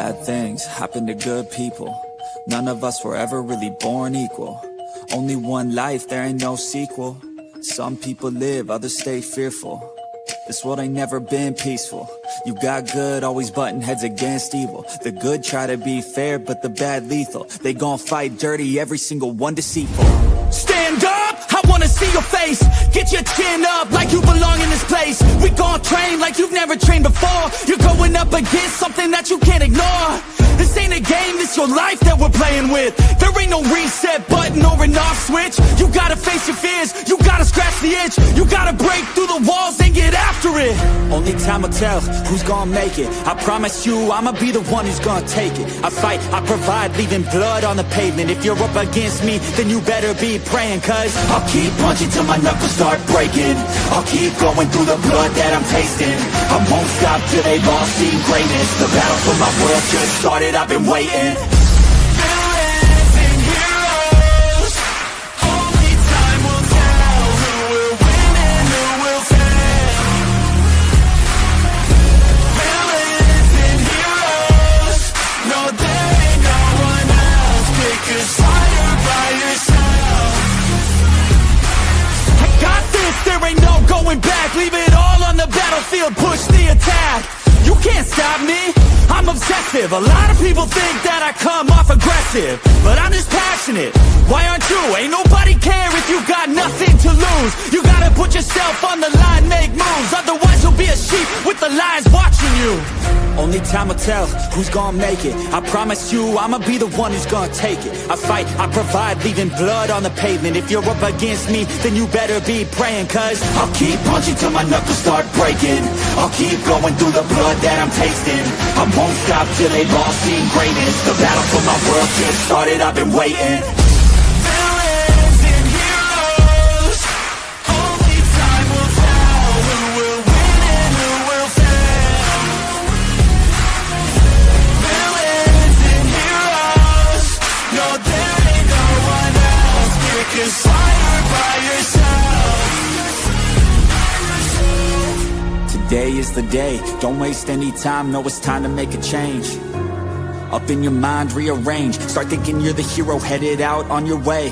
Bad things happen to good people. None of us were ever really born equal. Only one life, there ain't no sequel. Some people live, others stay fearful. This world ain't never been peaceful. You got good, always butting heads against evil. The good try to be fair, but the bad lethal. They gon' fight dirty, every single one deceitful. Stand up, I wanna see your face. Get your chin up like you belong in this place. We gon' train like you've never trained before. You're going up against something that you can't ignore. This ain't a game, this your life that we're playing with. There ain't no reset button or an off switch. You gotta face your fears, you gotta scratch the itch. You gotta break through the walls and get after it. Only time will tell who's gonna make it. I promise you, I'ma be the one who's gonna take it. I fight, I provide, leaving blood on the pavement. If you're up against me, then you better be praying, cause I'll keep punching till my knuckles start breaking. I'll keep going through the blood that I'm tasting. I won't stop till they've all seen greatness. The battle for my world just started, I've been waiting. Villains and heroes, only time will tell who will win and who will fail. Villains and heroes, no there ain't no one else. Pick a side by yourself. I got this, there ain't no going back. Leave it all on the battlefield, push the attack. You can't stop me, I'm obsessive. A lot of people think that I come off aggressive, but I'm just passionate. Why aren't you? Ain't nobody care if you got nothing to lose. You gotta put yourself on the line, make moves. Otherwise you'll be a sheep with the lions watching you. Only time will tell who's gonna make it. I promise you, I'ma be the one who's gonna take it. I fight, I provide, leaving blood on the pavement. If you're up against me, then you better be praying, cause I'll keep punching till my knuckles start breaking. I'll keep going through the blood that I'm tasting. I won't stop till they've all seen greatness. The battle for my world just started, I've been waiting. Villains and heroes, only time will tell who will win and who will fail. Villains and heroes, no there ain't no one else. Pick a side by yourself. Today is the day, don't waste any time. Know it's time to make a change. Up in your mind, rearrange. Start thinking you're the hero headed out on your way.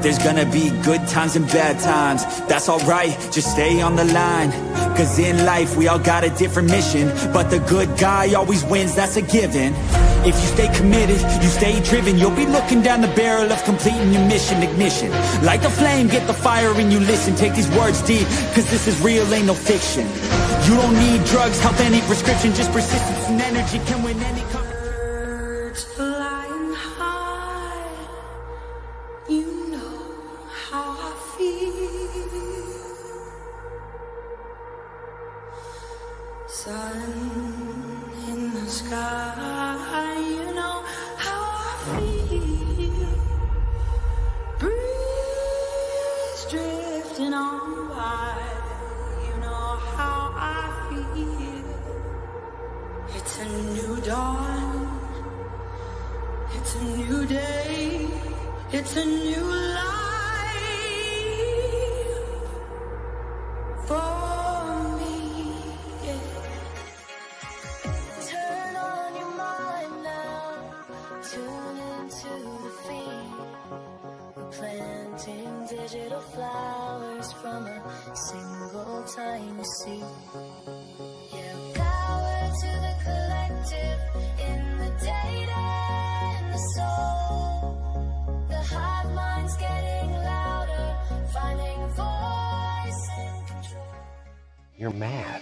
There's gonna be good times and bad times. That's alright, just stay on the line. Cause in life we all got a different mission, but the good guy always wins, that's a given. If you stay committed, you stay driven, you'll be looking down the barrel of completing your mission. Ignition, light the flame, get the fire and you listen. Take these words deep, cause this is real, ain't no fiction. You don't need drugs, health, any prescription. Just persistence and energy can win any Birds flying high, you know how I feel. Sun in the sky, you know how I feel. Breeze drifting on by, you know how I feel. It's a new dawn, it's a new day, it's a new life for me, yeah. Turn on your mind now, tune into the feed. We're planting digital flowers from a single tiny seed. Yeah, power to the collective in the data and the soul. The hive mind's getting louder, finding voice and control. You're mad.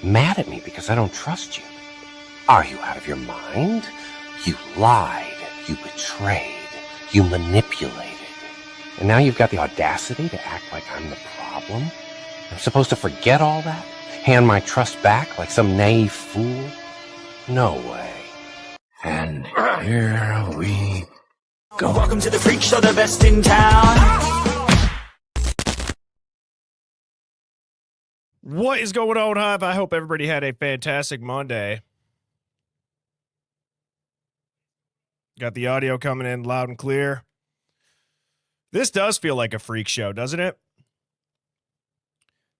Mad at me because I don't trust you. Are you out of your mind? You lied. You betrayed. You manipulated. And now you've got the audacity to act like I'm the problem? I'm supposed to forget all that? Hand my trust back like some naive fool? No way. And here we go. Welcome to the freak show, the best in town. What is going on, Hive? I hope everybody had a fantastic Monday. Got the audio coming in loud and clear. This does feel like a freak show, doesn't it?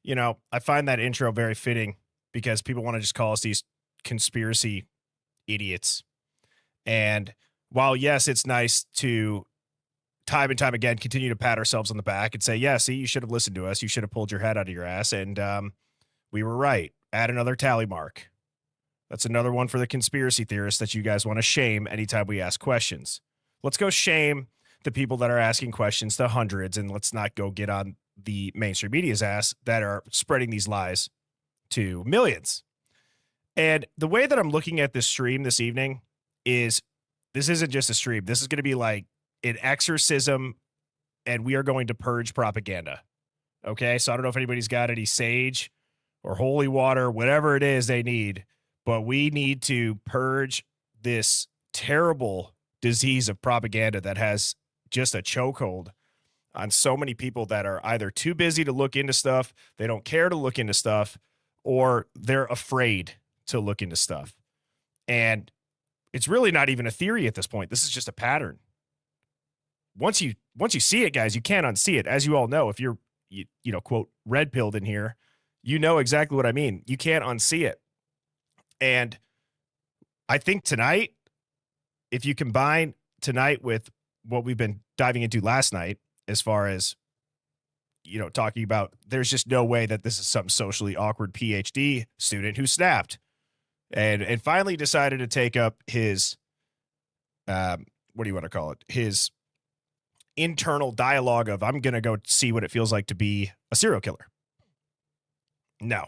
You know, I find that intro very fitting because people want to just call us these conspiracy idiots. And while, yes, it's nice to time and time again continue to pat ourselves on the back and say, yeah, see, you should have listened to us. You should have pulled your head out of your ass. And we were right. Add another tally mark. That's another one for the conspiracy theorists that you guys want to shame anytime we ask questions. Let's go shame the people that are asking questions to hundreds, and let's not go get on the mainstream media's ass that are spreading these lies to millions. And the way that I'm looking at this stream this evening is this isn't just a stream. This is going to be like an exorcism, and we are going to purge propaganda. Okay, so I don't know if anybody's got any sage or holy water, whatever it is they need, but we need to purge this terrible disease of propaganda that has just a chokehold on so many people that are either too busy to look into stuff, they don't care to look into stuff, or they're afraid to look into stuff. And it's really not even a theory at this point. This is just a pattern. Once you see it, guys, you can't unsee it. As you all know, if you're, you know, quote, red pilled in here, you know exactly what I mean. You can't unsee it. And I think tonight, if you combine tonight with what we've been diving into last night, as far as, you know, talking about, there's just no way that this is some socially awkward PhD student who snapped and finally decided to take up his, what do you want to call it? His internal dialogue of, I'm going to go see what it feels like to be a serial killer. No.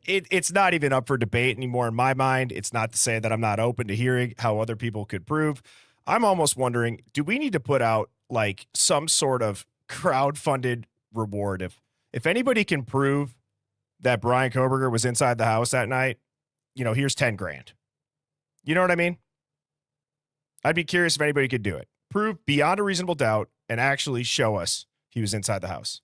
It's not even up for debate anymore in my mind. It's not to say that I'm not open to hearing how other people could prove. I'm almost wondering, do we need to put out like some sort of crowd-funded reward? If anybody can prove that Brian Kohberger was inside the house that night, you know, here's 10 grand. You know what I mean? I'd be curious if anybody could do it. Prove beyond a reasonable doubt and actually show us he was inside the house.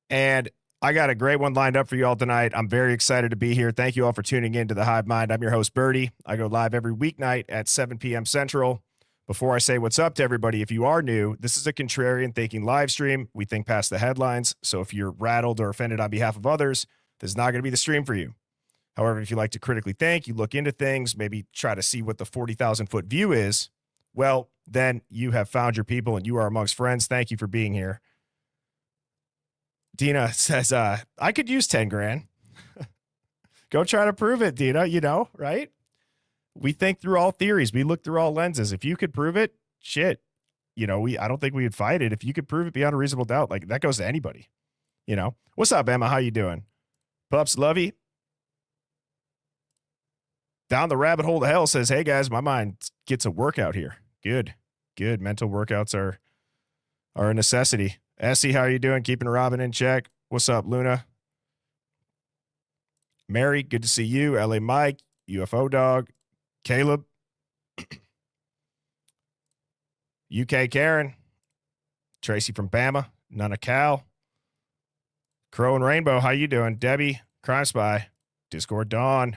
And I got a great one lined up for you all tonight. I'm very excited to be here. Thank you all for tuning in to the Hive Mind. I'm your host, Birdie. I go live every weeknight at 7 p.m. Central. Before I say what's up to everybody, if you are new, this is a contrarian thinking live stream. We think past the headlines. So if you're rattled or offended on behalf of others, this is not going to be the stream for you. However, if you like to critically think, you look into things, maybe try to see what the 40,000-foot view is, well, then you have found your people and you are amongst friends. Thank you for being here. Dina says, I could use 10 grand. Go try to prove it, Dina, you know, right? We think through all theories. We look through all lenses. If you could prove it, shit, you know, I don't think we would fight it. If you could prove it beyond a reasonable doubt, like that goes to anybody, you know? What's up, Emma? How you doing? Pups, lovey. Down the rabbit hole to hell says, hey guys, my mind gets a workout here. Good. Mental workouts are a necessity. Essie, how are you doing? Keeping Robin in check. What's up, Luna? Mary, good to see you. LA Mike, UFO Dog, Caleb, UK Karen, Tracy from Bama, Nana Cal, Crow and Rainbow, how you doing? Debbie, Crime Spy, Discord Dawn.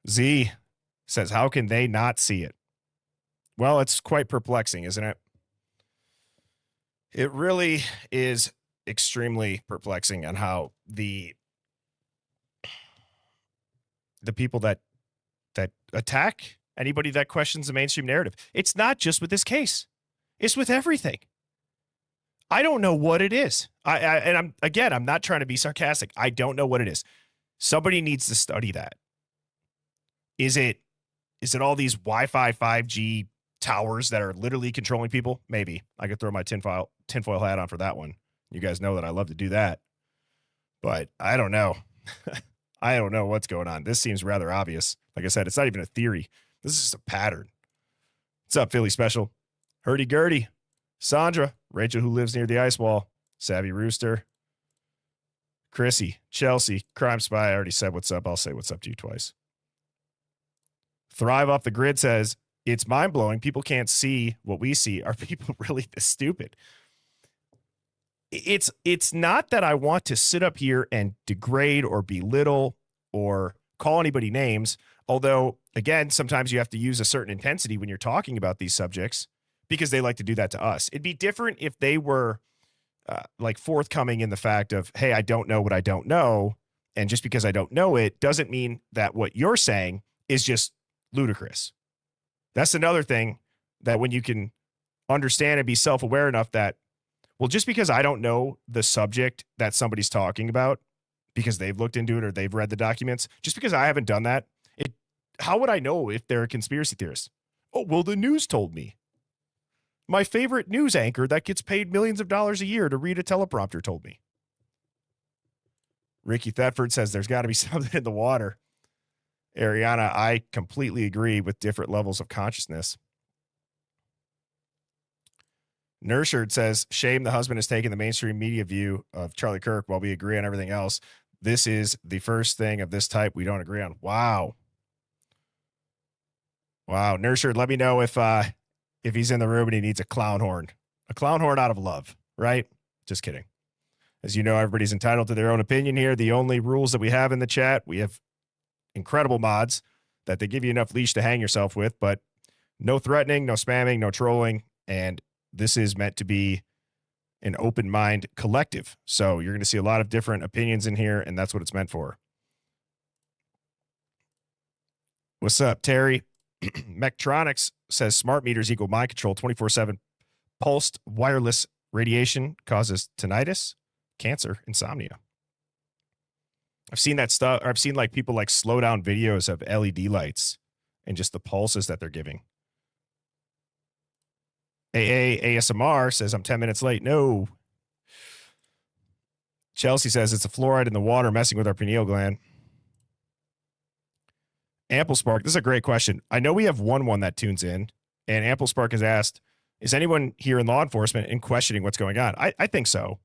Z says, how can they not see it? Well, it's quite perplexing, isn't it? It really is extremely perplexing on how the people that attack anybody that questions the mainstream narrative. It's not just with this case. It's with everything. I don't know what it is. I'm not trying to be sarcastic. I don't know what it is. Somebody needs to study that. Is it all these Wi-Fi 5G towers that are literally controlling people? Maybe. I could throw my tinfoil hat on for that one. You guys know that I love to do that. But I don't know. I don't know what's going on. This seems rather obvious. Like I said, it's not even a theory. This is just a pattern. What's up, Philly Special? Hurdy-gurdy. Sandra. Rachel, who lives near the ice wall. Savvy Rooster. Chrissy. Chelsea. Crime Spy. I already said what's up. I'll say what's up to you twice. Thrive Off the Grid says, it's mind-blowing. People can't see what we see. Are people really this stupid? It's not that I want to sit up here and degrade or belittle or call anybody names. Although, again, sometimes you have to use a certain intensity when you're talking about these subjects because they like to do that to us. It'd be different if they were like forthcoming in the fact of, hey, I don't know what I don't know. And just because I don't know it doesn't mean that what you're saying is just ludicrous. That's another thing, that when you can understand and be self-aware enough that, well, just because I don't know the subject that somebody's talking about because they've looked into it or they've read the documents, just because I haven't done that, how would I know if they're a conspiracy theorist? Oh, well, the news told me. My favorite news anchor that gets paid millions of dollars a year to read a teleprompter told me. Ricky Thetford says there's got to be something in the water. Ariana, I completely agree with different levels of consciousness. Nurshard says, shame the husband has taken the mainstream media view of Charlie Kirk while we agree on everything else. This is the first thing of this type we don't agree on. Wow. Wow. Nurshard, let me know if he's in the room and he needs a clown horn. A clown horn out of love, right? Just kidding. As you know, everybody's entitled to their own opinion here. The only rules that we have in the chat, we have incredible mods that they give you enough leash to hang yourself with, but no threatening, no spamming, no trolling, and this is meant to be an open mind collective. So you're going to see a lot of different opinions in here, and that's what it's meant for. What's up, Terry? Mechtronics says smart meters equal mind control. 24/7 pulsed wireless radiation causes tinnitus, cancer, insomnia. I've seen that stuff. I've seen like people like slow down videos of LED lights and just the pulses that they're giving. ASMR says I'm 10 minutes late. No. Chelsea says it's a fluoride in the water messing with our pineal gland. Ample Spark, this is a great question. I know we have one that tunes in, and Ample Spark has asked, is anyone here in law enforcement in questioning what's going on? I think so.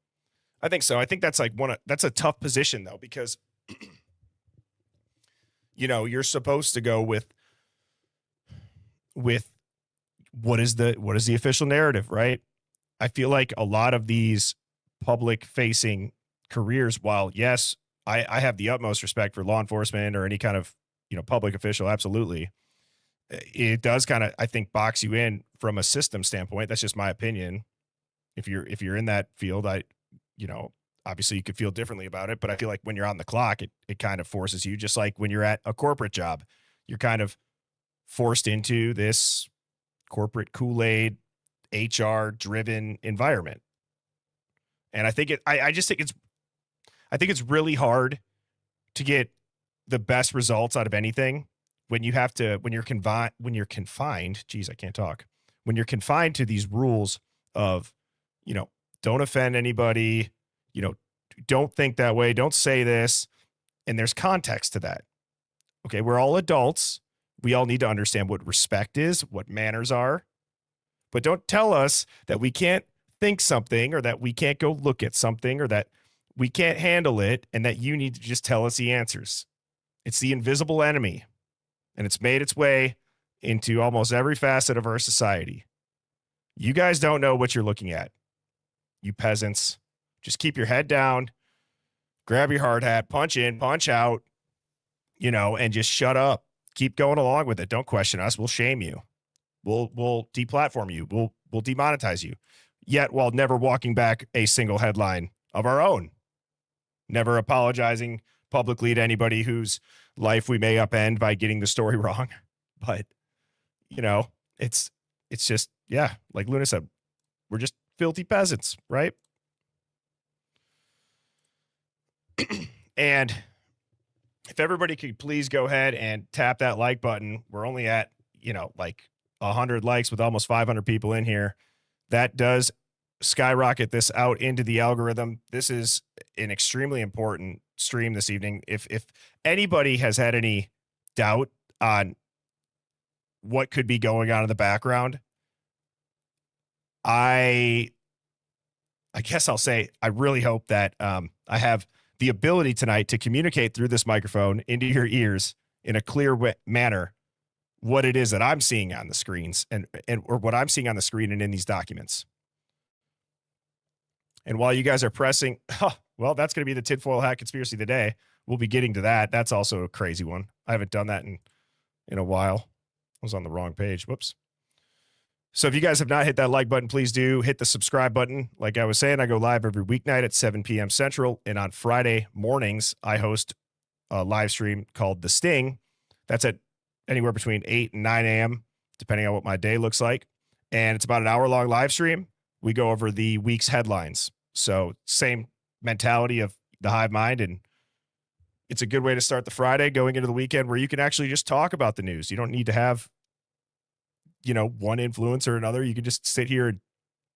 I think so. I think that's like that's a tough position though, because you know, you're supposed to go with what is the official narrative, right? I feel like a lot of these public facing careers, while yes, I have the utmost respect for law enforcement or any kind of, you know, public official, absolutely. It does kind of, I think, box you in from a system standpoint. That's just my opinion. If you're in that field, you know, obviously you could feel differently about it, but I feel like when you're on the clock, it kind of forces you, just like when you're at a corporate job, you're kind of forced into this corporate Kool-Aid, HR driven environment. And I think I think it's really hard to get the best results out of anything when you're confined, geez, I can't talk. When you're confined to these rules of, you know, don't offend anybody, you know, don't think that way, don't say this. And there's context to that. Okay. We're all adults. We all need to understand what respect is, what manners are, but don't tell us that we can't think something or that we can't go look at something or that we can't handle it and that you need to just tell us the answers. It's the invisible enemy, and it's made its way into almost every facet of our society. You guys don't know what you're looking at. You peasants, just keep your head down, grab your hard hat, punch in, punch out, you know, and just shut up. Keep going along with it. Don't question us. We'll shame you. We'll deplatform you. We'll demonetize you. Yet while never walking back a single headline of our own, never apologizing publicly to anybody whose life we may upend by getting the story wrong. But, you know, it's just, yeah, like Luna said, we're just filthy peasants, right? And if everybody could please go ahead and tap that like button. We're only at, you know, like 100 likes with almost 500 people in here. That does skyrocket this out into the algorithm. This is an extremely important stream this evening. If anybody has had any doubt on what could be going on in the background, I guess I'll say I really hope that I have the ability tonight to communicate through this microphone into your ears in a clear manner what it is that I'm seeing on the screens and or what I'm seeing on the screen and in these documents. And while you guys are pressing, well, that's going to be the tinfoil hat conspiracy of the day. We'll be getting to that. That's also a crazy one. I haven't done that in a while. I was on the wrong page. Whoops. So if you guys have not hit that like button, please do hit the subscribe button. Like I was saying, I go live every weeknight at 7 p.m. Central. And on Friday mornings, I host a live stream called The Sting. That's at anywhere between 8 and 9 a.m., depending on what my day looks like. And it's about an hour-long live stream. We go over the week's headlines. So same mentality of the hive mind, and it's a good way to start the Friday going into the weekend where you can actually just talk about the news. You don't need to have, one influence or another. You can just sit here and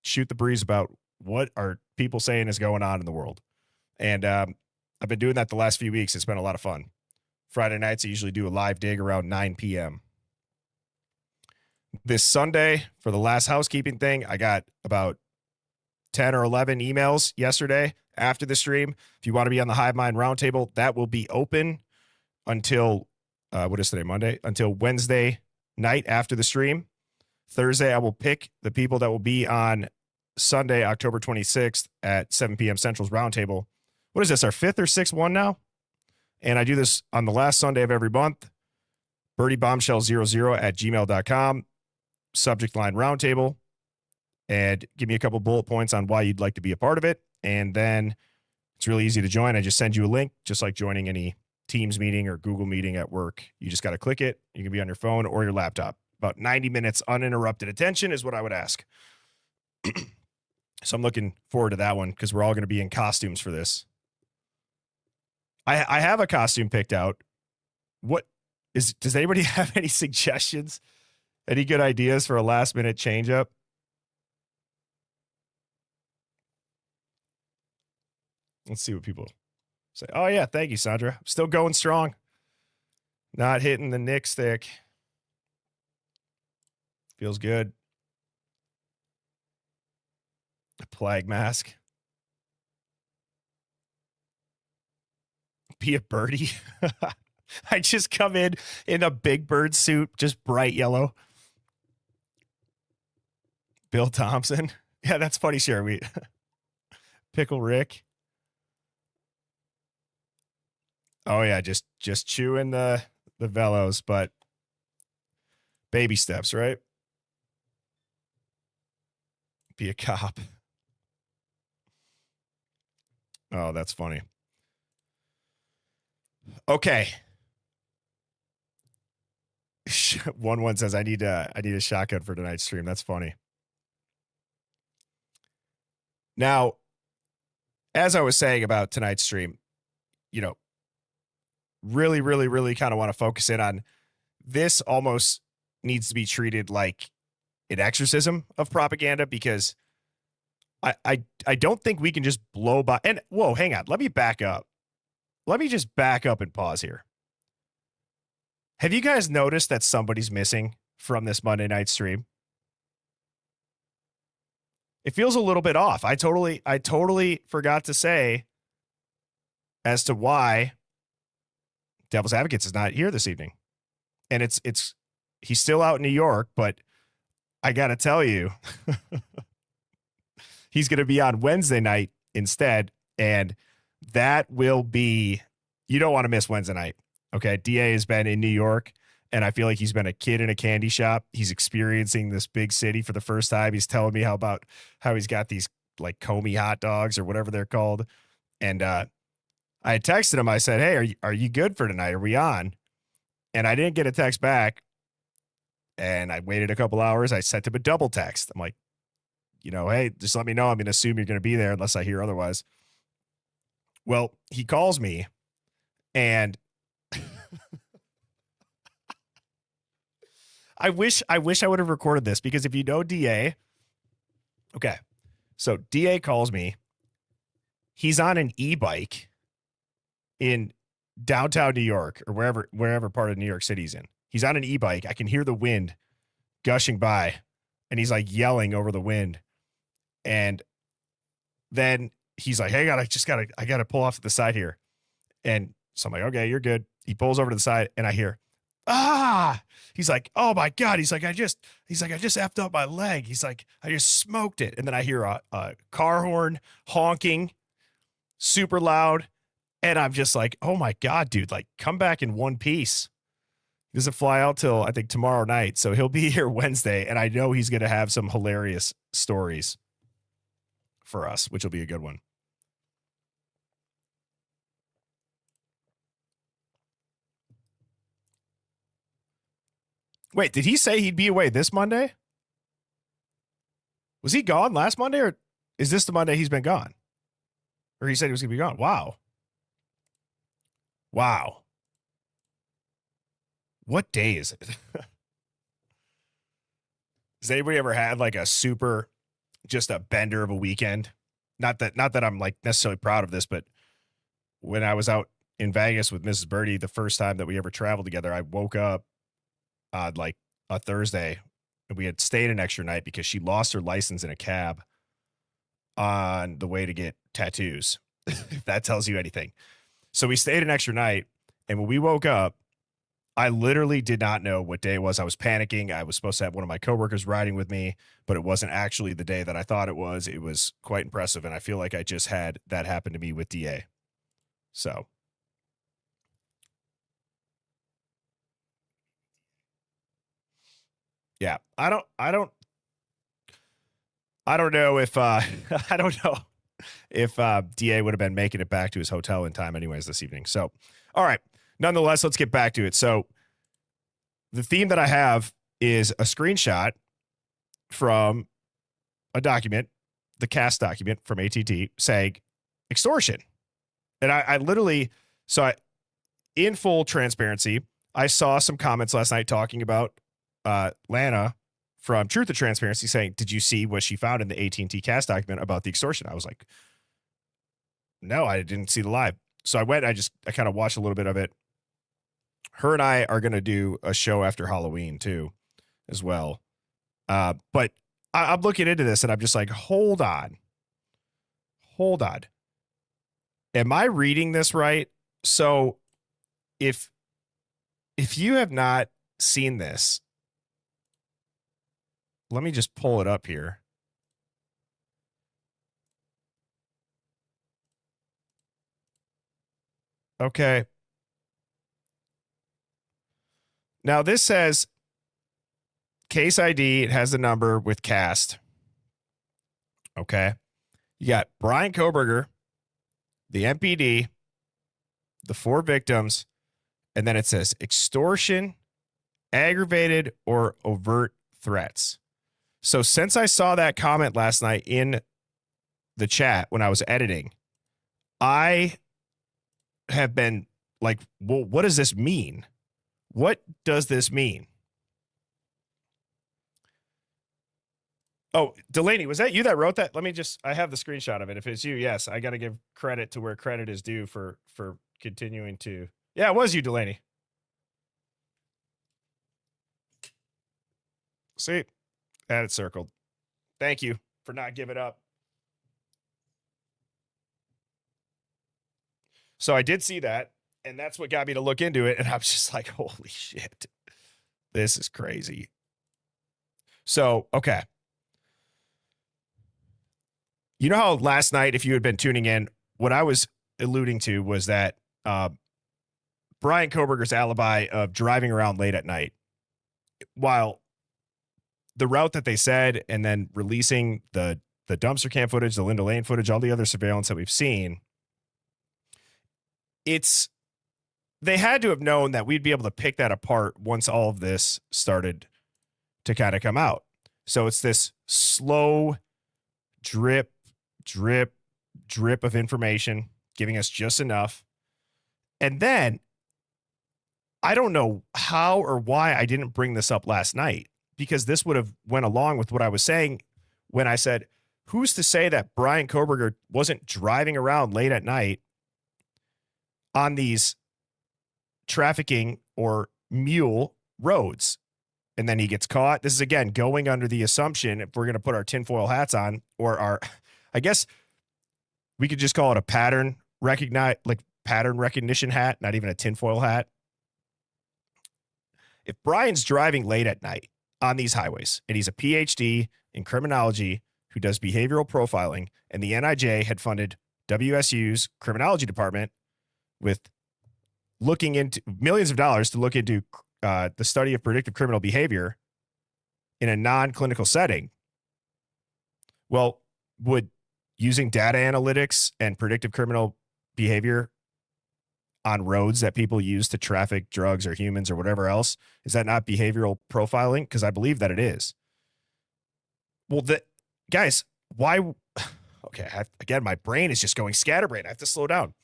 shoot the breeze about what are people saying is going on in the world. And I've been doing that the last few weeks. It's been a lot of fun. Friday nights, I usually do a live dig around 9 p.m. This Sunday, for the last housekeeping thing, I got about 10 or 11 emails yesterday after the stream. If you want to be on the Hive Mind Roundtable, that will be open until, what is today, Monday? Until Wednesday night after the stream. Thursday, I will pick the people that will be on Sunday, October 26th at 7 p.m. Central's Roundtable. What is this, our 5th or 6th one now? And I do this on the last Sunday of every month. birdieBombshell00@gmail.com. Subject line roundtable. And give me a couple bullet points on why you'd like to be a part of it. And then it's really easy to join. I just send you a link, just like joining any Teams meeting or Google meeting at work. You just got to click it. You can be on your phone or your laptop. About 90 minutes uninterrupted attention is what I would ask. So I'm looking forward to that one because we're all going to be in costumes for this. I have a costume picked out. Does anybody have any suggestions? Any good ideas for a last minute change up? Let's see what people say. Oh yeah, thank you, Sandra. I'm still going strong. Not hitting the nick stick. Feels good. A plague mask. Be a birdie. I just come in a big bird suit, just bright yellow. Bill Thompson. Yeah, that's funny, Sherry. Pickle Rick. Oh yeah, just chewing the velos, but baby steps, right? Be a cop. Oh, that's funny. Okay. One says I need a shotgun for tonight's stream. That's funny. Now, as I was saying about tonight's stream, really, really, really kind of want to focus in on this. Almost needs to be treated like an exorcism of propaganda, because I don't think we can just blow by. And whoa, hang on. Let me back up. Let me just back up and pause here. Have you guys noticed that somebody's missing from this Monday night stream? It feels a little bit off. I totally forgot to say as to why Devil's Advocates is not here this evening. And he's still out in New York, but I got to tell you, he's going to be on Wednesday night instead. And that will be, you don't want to miss Wednesday night. Okay. DA has been in New York, and I feel like he's been a kid in a candy shop. He's experiencing this big city for the first time. He's telling me how he's got these like Comey hot dogs or whatever they're called. And I had texted him. I said, hey, are you good for tonight? Are we on? And I didn't get a text back. And I waited a couple hours. I sent him a double text. I'm like, hey, just let me know. I'm going to assume you're going to be there unless I hear otherwise. Well, he calls me, and I wish I would have recorded this, because if you know DA, okay, so DA calls me. He's on an e-bike in downtown New York, or wherever part of New York City he's in. He's on an e-bike. I can hear the wind gushing by, and he's like yelling over the wind. And then he's like, hey, I got to pull off to the side here. And so I'm like, okay, you're good. He pulls over to the side, and I hear, he's like, oh my God. He's like, I just effed up my leg. He's like, I just smoked it. And then I hear a car horn honking super loud. And I'm just like, oh my God, dude, like, come back in one piece. He doesn't fly out till I think tomorrow night. So he'll be here Wednesday. And I know he's going to have some hilarious stories for us, which will be a good one. Wait, did he say he'd be away this Monday? Was he gone last Monday, or is this the Monday he's been gone? Or he said he was going to be gone. Wow. Wow. What day is it? Has anybody ever had like a super, just a bender of a weekend? Not that I'm like necessarily proud of this, but when I was out in Vegas with Mrs. Birdie, the first time that we ever traveled together, I woke up like a Thursday, and we had stayed an extra night because she lost her license in a cab on the way to get tattoos, if that tells you anything. So we stayed an extra night, and when we woke up, I literally did not know what day it was. I was panicking. I was supposed to have one of my coworkers riding with me, but it wasn't actually the day that I thought it was. It was quite impressive, and I feel like I just had that happen to me with DA. So yeah, I don't know if I don't know if DA would have been making it back to his hotel in time anyways this evening. So, all right. Nonetheless, let's get back to it. So the theme that I have is a screenshot from a document, the CAS document from ATT, saying extortion. And I literally, in full transparency, I saw some comments last night talking about Lana from Truth and Transparency saying, did you see what she found in the AT&T CAS document about the extortion? I was like, no, I didn't see the live. So I kind of watched a little bit of it. Her and I are going to do a show after Halloween too, as well. But I'm looking into this and I'm just like, hold on. Am I reading this right? So if you have not seen this, let me just pull it up here. Okay. Now this says case ID. It has the number with cast. Okay. You got Brian Kohberger, the MPD, the 4 victims, and then it says extortion, aggravated or overt threats. So since I saw that comment last night in the chat when I was editing, I have been like, well, what does this mean? What does this mean? Oh, Delaney, was that you that wrote that? I have the screenshot of it. If it's you, yes, I got to give credit to where credit is due for continuing to. Yeah, it was you, Delaney. See, had it circled. Thank you for not giving up. So I did see that, and that's what got me to look into it. And I was just like, holy shit, this is crazy. So, okay. You know how last night, if you had been tuning in, what I was alluding to was that Brian Kohberger's alibi of driving around late at night, while the route that they said, and then releasing the dumpster cam footage, the Linda Lane footage, all the other surveillance that we've seen, they had to have known that we'd be able to pick that apart once all of this started to kind of come out. So it's this slow drip of information, giving us just enough. And then I don't know how or why I didn't bring this up last night, because this would have went along with what I was saying when I said, who's to say that Brian Kohberger wasn't driving around late at night on these trafficking or mule roads, and then he gets caught. This is, again, going under the assumption, if we're going to put our tinfoil hats on, or I guess we could just call it a pattern recognition hat, not even a tinfoil hat. If Brian's driving late at night on these highways, and he's a PhD in criminology who does behavioral profiling, and the NIJ had funded WSU's criminology department with looking into millions of dollars to look into the study of predictive criminal behavior in a non-clinical setting. Well, would using data analytics and predictive criminal behavior on roads that people use to traffic drugs or humans or whatever else? Is that not behavioral profiling? Because I believe that it is. Well, guys, why? Okay, again, my brain is just going scatterbrain. I have to slow down.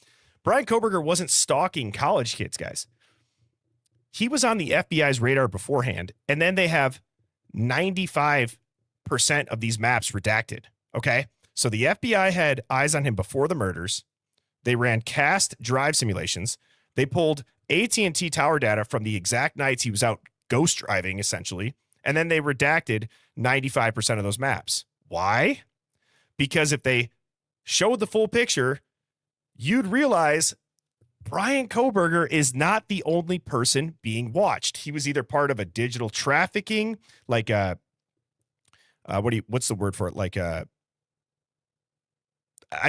Brian Kohberger wasn't stalking college kids, guys. He was on the FBI's radar beforehand, and then they have 95% of these maps redacted, okay? So the FBI had eyes on him before the murders. They ran cast drive simulations. They pulled AT&T tower data from the exact nights he was out ghost driving, essentially, and then they redacted 95% of those maps. Why? Because if they showed the full picture, you'd realize Brian Kohberger is not the only person being watched. He was either part of a digital trafficking, like what's the word for it? Like I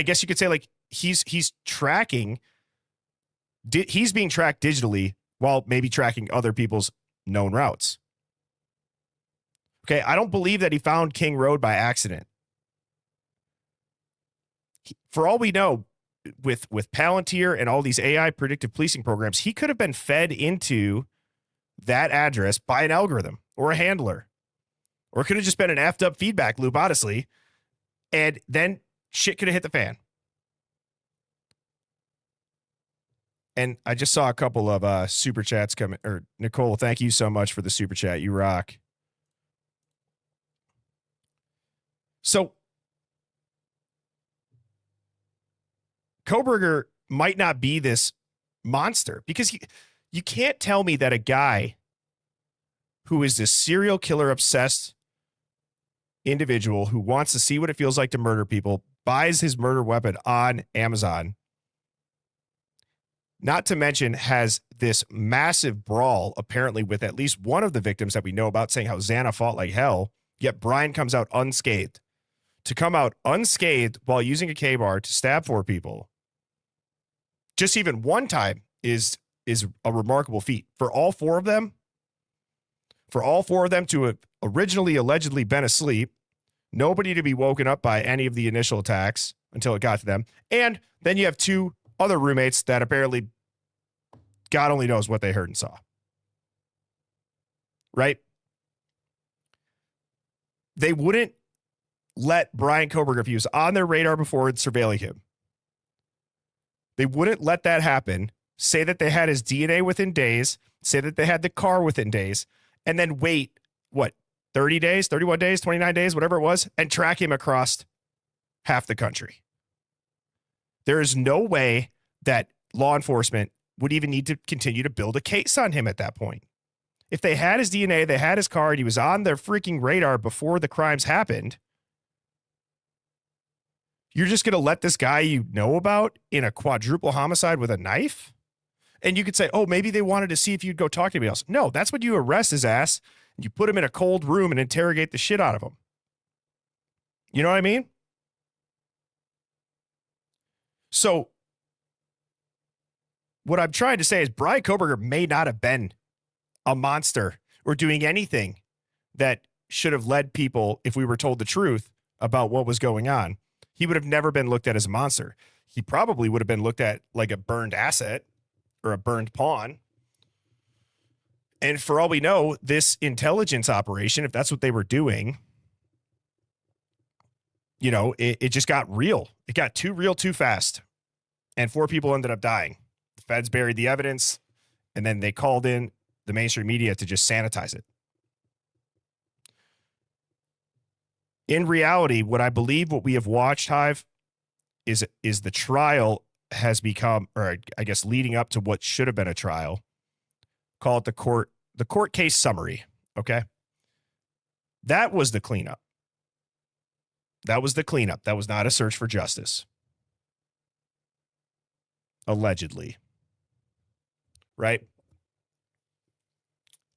guess you could say like he's tracking. He's being tracked digitally while maybe tracking other people's known routes. Okay, I don't believe that he found King Road by accident. For all we know, with Palantir and all these AI predictive policing programs, he could have been fed into that address by an algorithm or a handler, or it could have just been an effed up feedback loop, honestly, and then shit could have hit the fan. And I just saw a couple of super chats coming. Or Nicole, thank you so much for the super chat. You rock. So Kohberger might not be this monster, because you can't tell me that a guy who is this serial killer obsessed individual who wants to see what it feels like to murder people buys his murder weapon on Amazon, not to mention has this massive brawl apparently with at least one of the victims that we know about, saying how Xana fought like hell, yet Brian comes out unscathed. To come out unscathed while using a K-bar to stab 4 people, just even one time, is a remarkable feat. For all 4 of them to have originally allegedly been asleep, nobody to be woken up by any of the initial attacks until it got to them, and then you have 2 other roommates that apparently God only knows what they heard and saw. Right? They wouldn't let Brian Kohberger, if he was on their radar before surveilling him, they wouldn't let that happen, say that they had his DNA within days, say that they had the car within days, and then wait, 30 days, 31 days, 29 days, whatever it was, and track him across half the country. There is no way that law enforcement would even need to continue to build a case on him at that point. If they had his DNA, they had his car, and he was on their freaking radar before the crimes happened, you're just going to let this guy you know about in a quadruple homicide with a knife? And you could say, oh, maybe they wanted to see if you'd go talk to anybody else. No, that's when you arrest his ass and you put him in a cold room and interrogate the shit out of him. You know what I mean? So what I'm trying to say is Brian Kohberger may not have been a monster or doing anything that should have led people, if we were told the truth about what was going on. He would have never been looked at as a monster. He probably would have been looked at like a burned asset or a burned pawn. And for all we know, this intelligence operation, if that's what they were doing, you know, it just got real. It got too real too fast. And 4 people ended up dying. The feds buried the evidence, and then they called in the mainstream media to just sanitize it. In reality, what I believe what we have watched, Hive, is the trial has become, or I guess leading up to what should have been a trial. Call it the court case summary. Okay. That was the cleanup. That was the cleanup. That was not a search for justice. Allegedly. Right.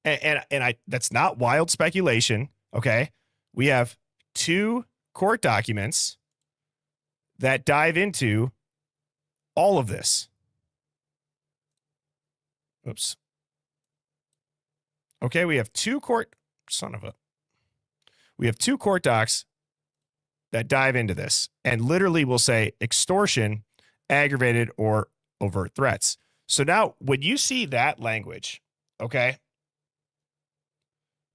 And that's not wild speculation. Okay. We have 2 court documents that dive into all of this. Oops. Okay, we have 2 court docs that dive into this and literally will say extortion, aggravated or overt threats. So now when you see that language, okay,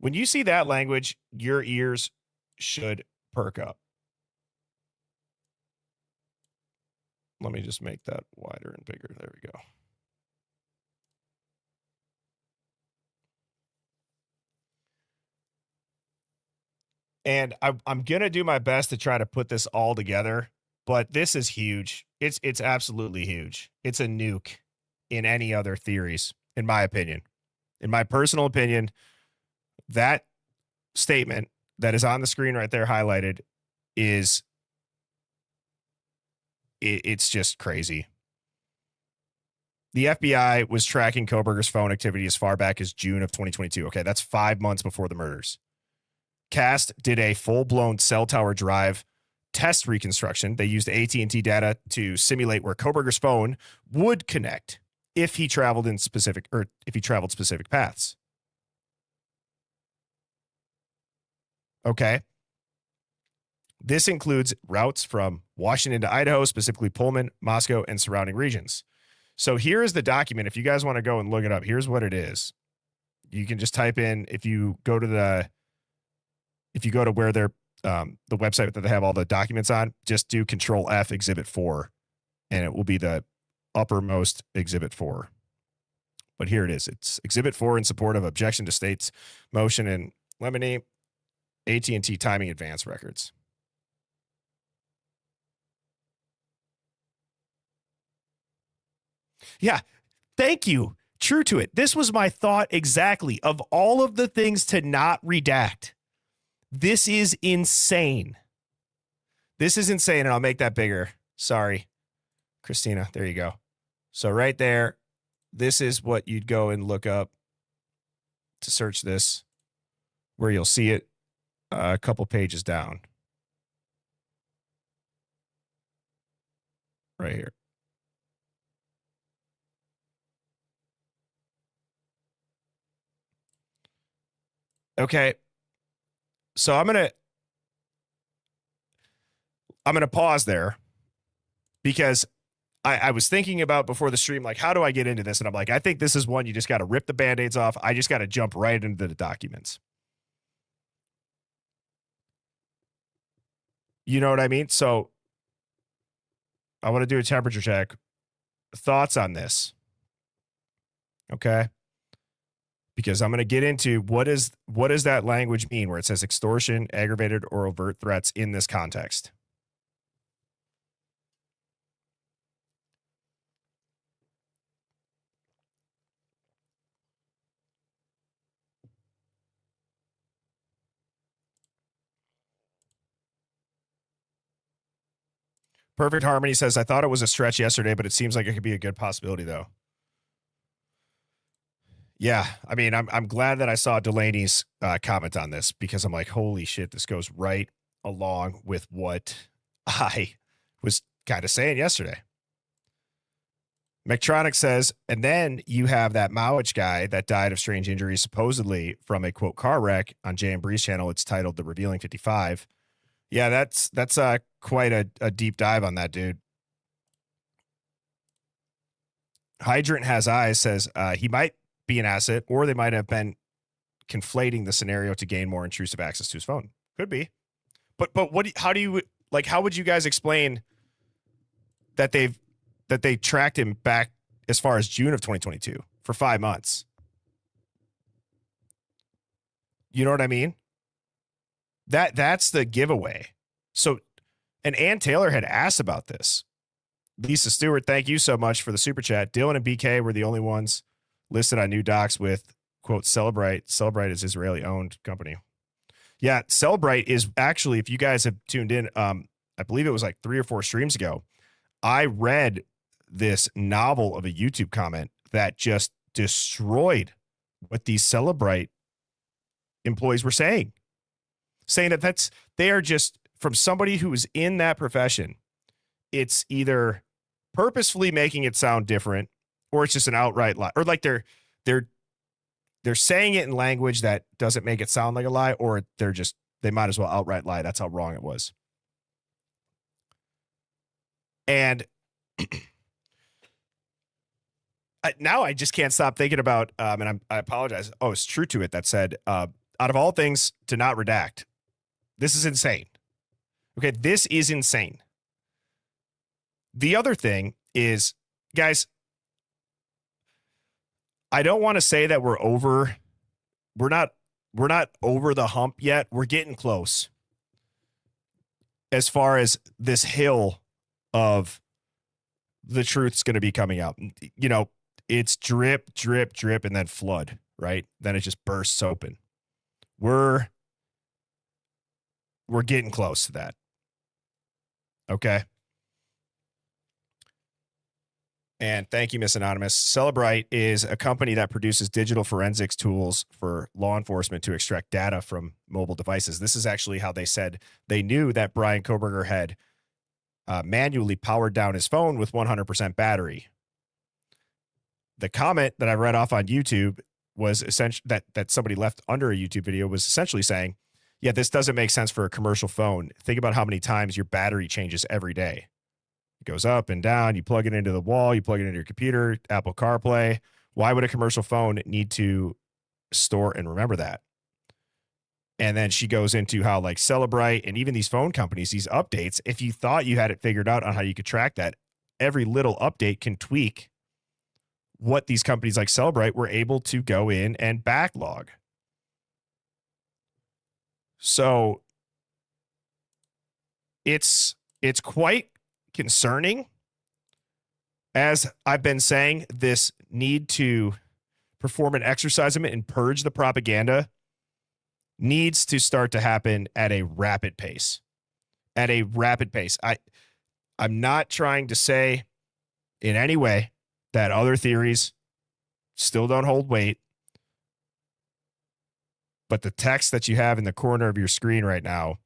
when you see that language, your ears should perk up. Let me just make that wider and bigger. There we go. And I'm going to do my best to try to put this all together, but this is huge. It's absolutely huge. It's a nuke in any other theories, in my opinion. In my personal opinion, that statement that is on the screen right there highlighted is it's just crazy. The FBI was tracking Kohberger's phone activity as far back as June of 2022. Okay, that's 5 months before the murders. Cast did a full-blown cell tower drive test reconstruction. They used AT&T data to simulate where Kohberger's phone would connect if he traveled in specific paths. Okay. This includes routes from Washington to Idaho, specifically Pullman, Moscow, and surrounding regions. So here is the document. If you guys want to go and look it up, here's what it is. You can just type in, if you go to where they're the website that they have all the documents on, just do Control F Exhibit 4, and it will be the uppermost Exhibit 4. But here it is. It's Exhibit 4 in support of objection to state's motion in limine, AT&T timing advance records. Yeah, thank you. True to it. This was my thought exactly. Of all of the things to not redact, this is insane. This is insane, and I'll make that bigger. Sorry, Christina. There you go. So right there, this is what you'd go and look up to search this, where you'll see it a couple pages down. Right here. Okay. So I'm going to pause there because I was thinking about before the stream, like, how do I get into this? And I'm like, I think this is one you just got to rip the Band-Aids off. I just got to jump right into the documents. You know what I mean? So I want to do a temperature check. Thoughts on this? Okay. Because I'm going to get into what does that language mean where it says extortion, aggravated, or overt threats in this context. Perfect Harmony says, I thought it was a stretch yesterday, but it seems like it could be a good possibility, though. Yeah, I mean, I'm glad that I saw Delaney's comment on this because I'm like, holy shit, this goes right along with what I was kind of saying yesterday. Mectronic says, and then you have that Mowich guy that died of strange injuries, supposedly from a, quote, car wreck on Jay and Bree's channel. It's titled The Revealing 55. Yeah, that's quite a deep dive on that, dude. Hydrant Has Eyes says he might be an asset, or they might have been conflating the scenario to gain more intrusive access to his phone. Could be. But how would you guys explain that they tracked him back as far as June of 2022 for 5 months? You know what I mean? That's the giveaway. So, and Ann Taylor had asked about this. Lisa Stewart, thank you so much for the super chat. Dylan and BK were the only ones listed on new docs with, quote, Celebrite. Celebrite is Israeli owned company. Yeah, Celebrite is actually, if you guys have tuned in, I believe it was like 3 or 4 streams ago, I read this novel of a YouTube comment that just destroyed what these Celebrite employees were saying that they are just, from somebody who is in that profession, it's either purposefully making it sound different, or it's just an outright lie, or like they're saying it in language that doesn't make it sound like a lie, or they might as well outright lie. That's how wrong it was. And now I just can't stop thinking about, and I apologize. Oh, it's true to it that said, out of all things to not redact. This is insane. Okay, this is insane. The other thing is, guys, I don't want to say that we're not over the hump yet. We're getting close. As far as this hill of the truth's going to be coming out. You know, it's drip, drip, drip, and then flood, right? Then it just bursts open. We're getting close to that. Okay. And thank you, Miss Anonymous. Cellebrite is a company that produces digital forensics tools for law enforcement to extract data from mobile devices. This is actually how they said they knew that Brian Kohberger had manually powered down his phone with 100% battery. The comment that I read off on YouTube was essentially that somebody left under a YouTube video was essentially saying, yeah, this doesn't make sense for a commercial phone. Think about how many times your battery changes every day. It goes up and down. You plug it into the wall. You plug it into your computer, Apple CarPlay. Why would a commercial phone need to store and remember that? And then she goes into how like Cellebrite and even these phone companies, these updates, if you thought you had it figured out on how you could track that, every little update can tweak what these companies like Cellebrite were able to go in and backlog. So it's quite concerning. As I've been saying, this need to perform an exorcism and purge the propaganda needs to start to happen at a rapid pace. At a rapid pace. I'm not trying to say in any way that other theories still don't hold weight. But the text that you have in the corner of your screen right now,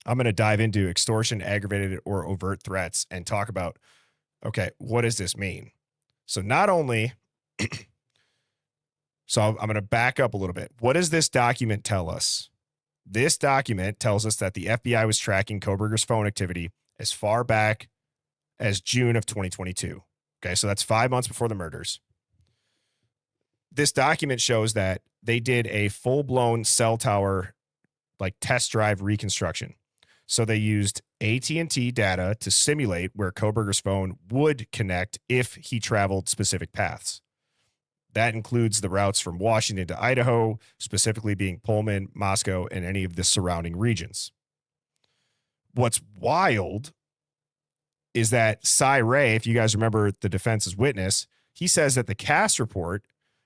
I'm going to dive into extortion, aggravated or overt threats and talk about, okay, what does this mean? So not only, so I'm going to back up a little bit. What does this document tell us? This document tells us that the FBI was tracking Kohberger's phone activity as far back as June of 2022. Okay, so that's 5 months before the murders. This document shows that they did a full-blown cell tower, like test drive reconstruction. So they used AT&T data to simulate where Kohberger's phone would connect if he traveled specific paths. That includes the routes from Washington to Idaho, specifically being Pullman, Moscow, and any of the surrounding regions. What's wild is that Cy Ray, if you guys remember the defense's witness, he says that the CAS report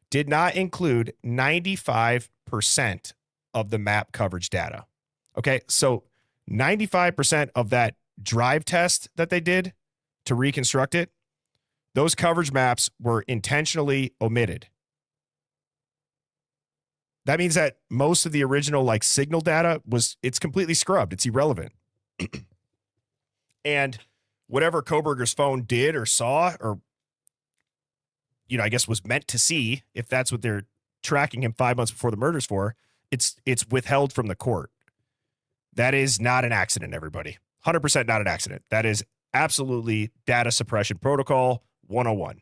did not include 95% of the map coverage data. Okay, so 95% of that drive test that they did to reconstruct it, those coverage maps were intentionally omitted. That means that most of the original like signal data it's completely scrubbed. It's irrelevant. And whatever Kohberger's phone did or saw, or, you know, I guess was meant to see, if that's what they're tracking him 5 months before the murders for, it's withheld from the court. That is not an accident, everybody. 100% not an accident. That is absolutely data suppression protocol 101.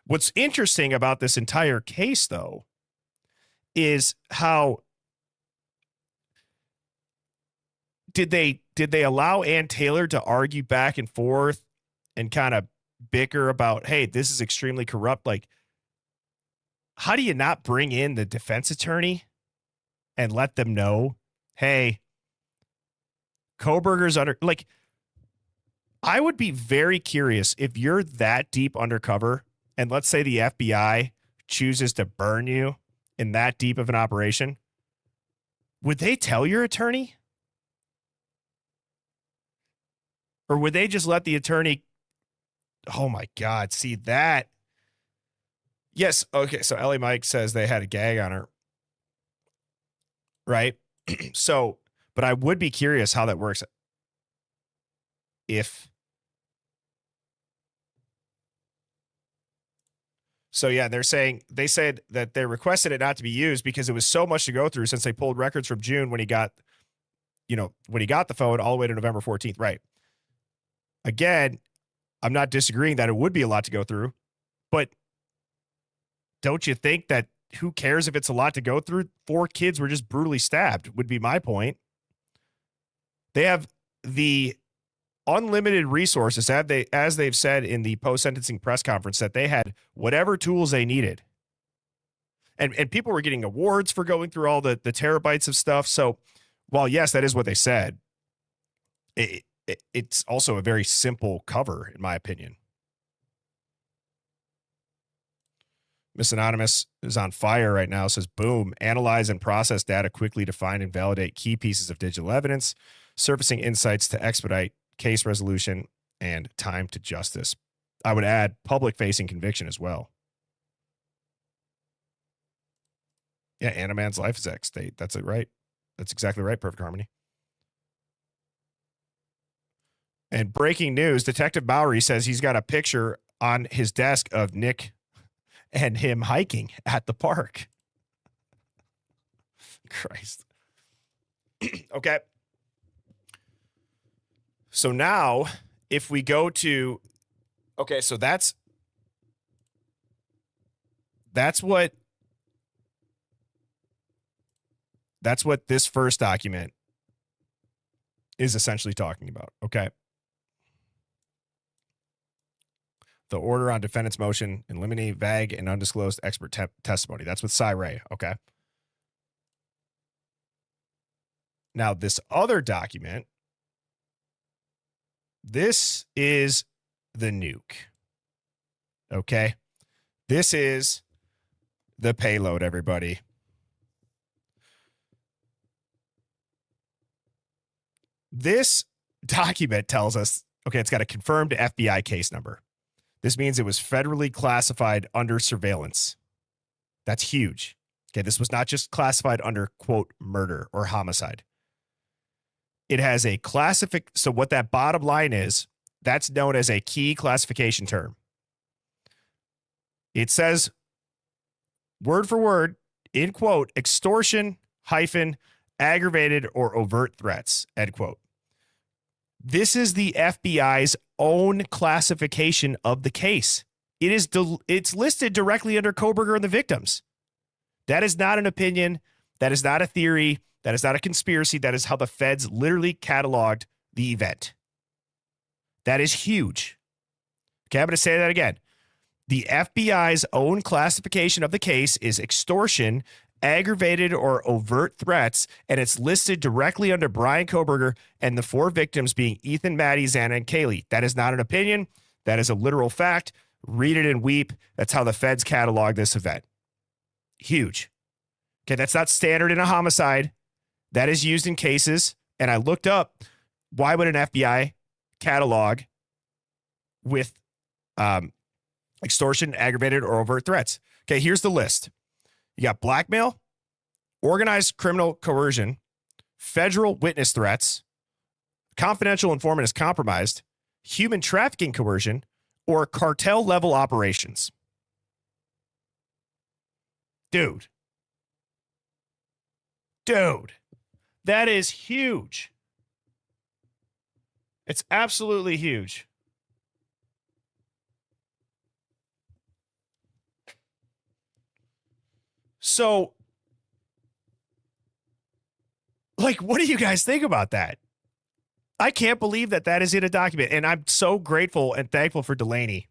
What's interesting about this entire case, though, is how did they allow Ann Taylor to argue back and forth and kind of bicker about, hey, this is extremely corrupt? Like, how do you not bring in the defense attorney and let them know, hey, Kohberger's under, like, I would be very curious if you're that deep undercover and let's say the FBI chooses to burn you in that deep of an operation. Would they tell your attorney? Or would they just let the attorney? Oh my God. See that? Yes. Okay. So Ellie Mike says they had a gag on her. Right. So, but I would be curious how that works. So yeah, they said that they requested it not to be used because it was so much to go through since they pulled records from June when he got the phone all the way to November 14th. Right. Again, I'm not disagreeing that it would be a lot to go through, but don't you think that who cares if it's a lot to go through? 4 kids were just brutally stabbed, would be my point. They have the unlimited resources, as they've said in the post-sentencing press conference, that they had whatever tools they needed. And people were getting awards for going through all the terabytes of stuff. So while, yes, that is what they said, it's also a very simple cover, in my opinion. Miss Anonymous is on fire right now. Says, boom, analyze and process data quickly to find and validate key pieces of digital evidence, surfacing insights to expedite case resolution and time to justice. I would add public-facing conviction as well. Yeah, Anna Mann's life is at stake. That's it, right? That's exactly right, Perfect Harmony. And breaking news, Detective Bowery says he's got a picture on his desk of Nick and him hiking at the park. Christ. Okay. So now, if we go to, okay, so that's what this first document is essentially talking about. Okay. The order on defendant's motion, in limine, vague, and undisclosed expert testimony. That's with Cy Ray. Okay. Now, this other document, this is the nuke. Okay. This is the payload, everybody. This document tells us, okay, it's got a confirmed FBI case number. This means it was federally classified under surveillance. That's huge. Okay, this was not just classified under, quote, murder or homicide. It has a so what that bottom line is, that's known as a key classification term. It says, word for word, in quote, extortion hyphen aggravated or overt threats, end quote. This is the FBI's own classification of the case. It's listed directly under Kohberger and the victims. That is not an opinion. That is not a theory. That is not a conspiracy. That is how the feds literally cataloged the event. That is huge. Okay, I'm going to say that again. The FBI's own classification of the case is extortion, aggravated or overt threats, and it's listed directly under Brian Kohberger and the 4 victims being Ethan, Maddie, Xana, and Kaylee. That is not an opinion. That is a literal fact. Read it and weep. That's how the feds catalog this event. Huge. Okay, that's not standard in a homicide. That is used in cases. And I looked up, why would an FBI catalog with extortion, aggravated, or overt threats? Okay, here's the list. You got blackmail, organized criminal coercion, federal witness threats, confidential informant is compromised, human trafficking coercion, or cartel level operations. Dude, that is huge. It's absolutely huge. So, like, what do you guys think about that? I can't believe that that is in a document. And I'm so grateful and thankful for Delaney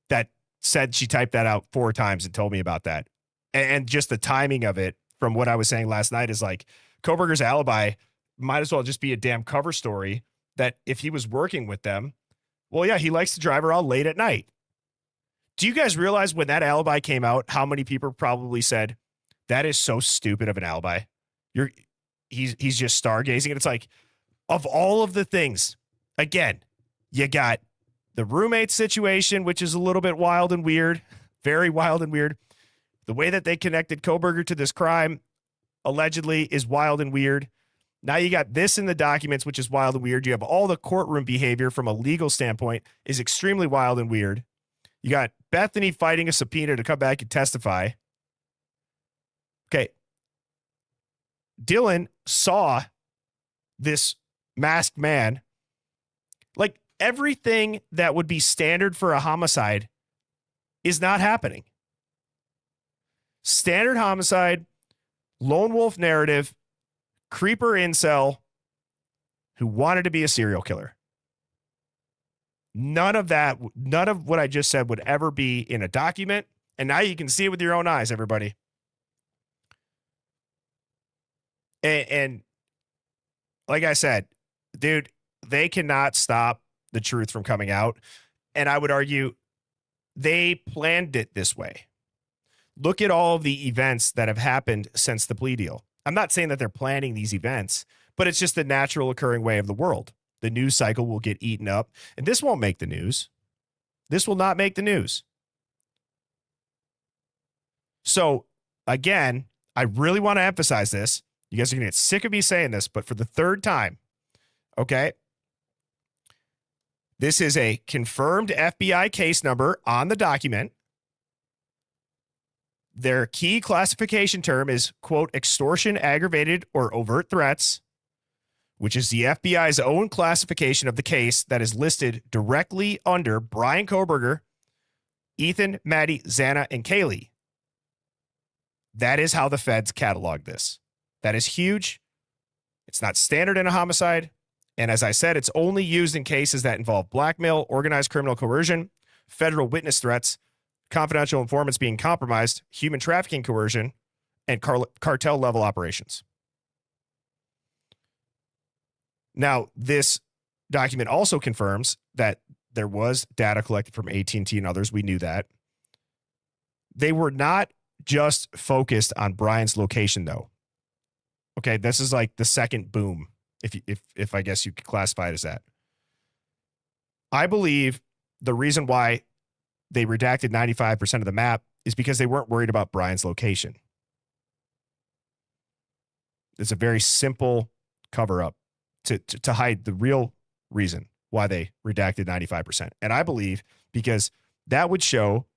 that said she typed that out 4 times and told me about that. And just the timing of it from what I was saying last night is like, Kohberger's alibi might as well just be a damn cover story that if he was working with them, well, yeah, he likes to drive around late at night. Do you guys realize when that alibi came out, how many people probably said, that is so stupid of an alibi. He's just stargazing. And it's like, of all of the things, again, you got the roommate situation, which is a little bit wild and weird, very wild and weird. The way that they connected Kohberger to this crime allegedly is wild and weird. Now you got this in the documents, which is wild and weird. You have all the courtroom behavior from a legal standpoint is extremely wild and weird. You got Bethany fighting a subpoena to come back and testify. Okay. Dylan saw this masked man. Like, everything that would be standard for a homicide is not happening. Standard homicide, lone wolf narrative, creeper incel who wanted to be a serial killer. None of what I just said would ever be in a document. And now you can see it with your own eyes, everybody. And like I said, dude, they cannot stop the truth from coming out. And I would argue they planned it this way. Look at all of the events that have happened since the plea deal. I'm not saying that they're planning these events, but it's just the natural occurring way of the world. The news cycle will get eaten up, and this won't make the news. This will not make the news. So, again, I really want to emphasize this. You guys are going to get sick of me saying this, but for the third time, okay? This is a confirmed FBI case number on the document. Their key classification term is, quote, extortion, aggravated, or overt threats, which is the FBI's own classification of the case that is listed directly under Brian Kohberger, Ethan, Maddie, Xana, and Kaylee. That is how the feds catalog this. That is huge. It's not standard in a homicide. And as I said, it's only used in cases that involve blackmail, organized criminal coercion, federal witness threats, confidential informants being compromised, human trafficking coercion, and cartel level operations. Now, this document also confirms that there was data collected from AT&T and others. We knew that. They were not just focused on Brian's location, though. Okay, this is like the second boom, if I guess you could classify it as that. I believe the reason why they redacted 95% of the map is because they weren't worried about Brian's location. It's a very simple cover-up to hide the real reason why they redacted 95%. And I believe because that would show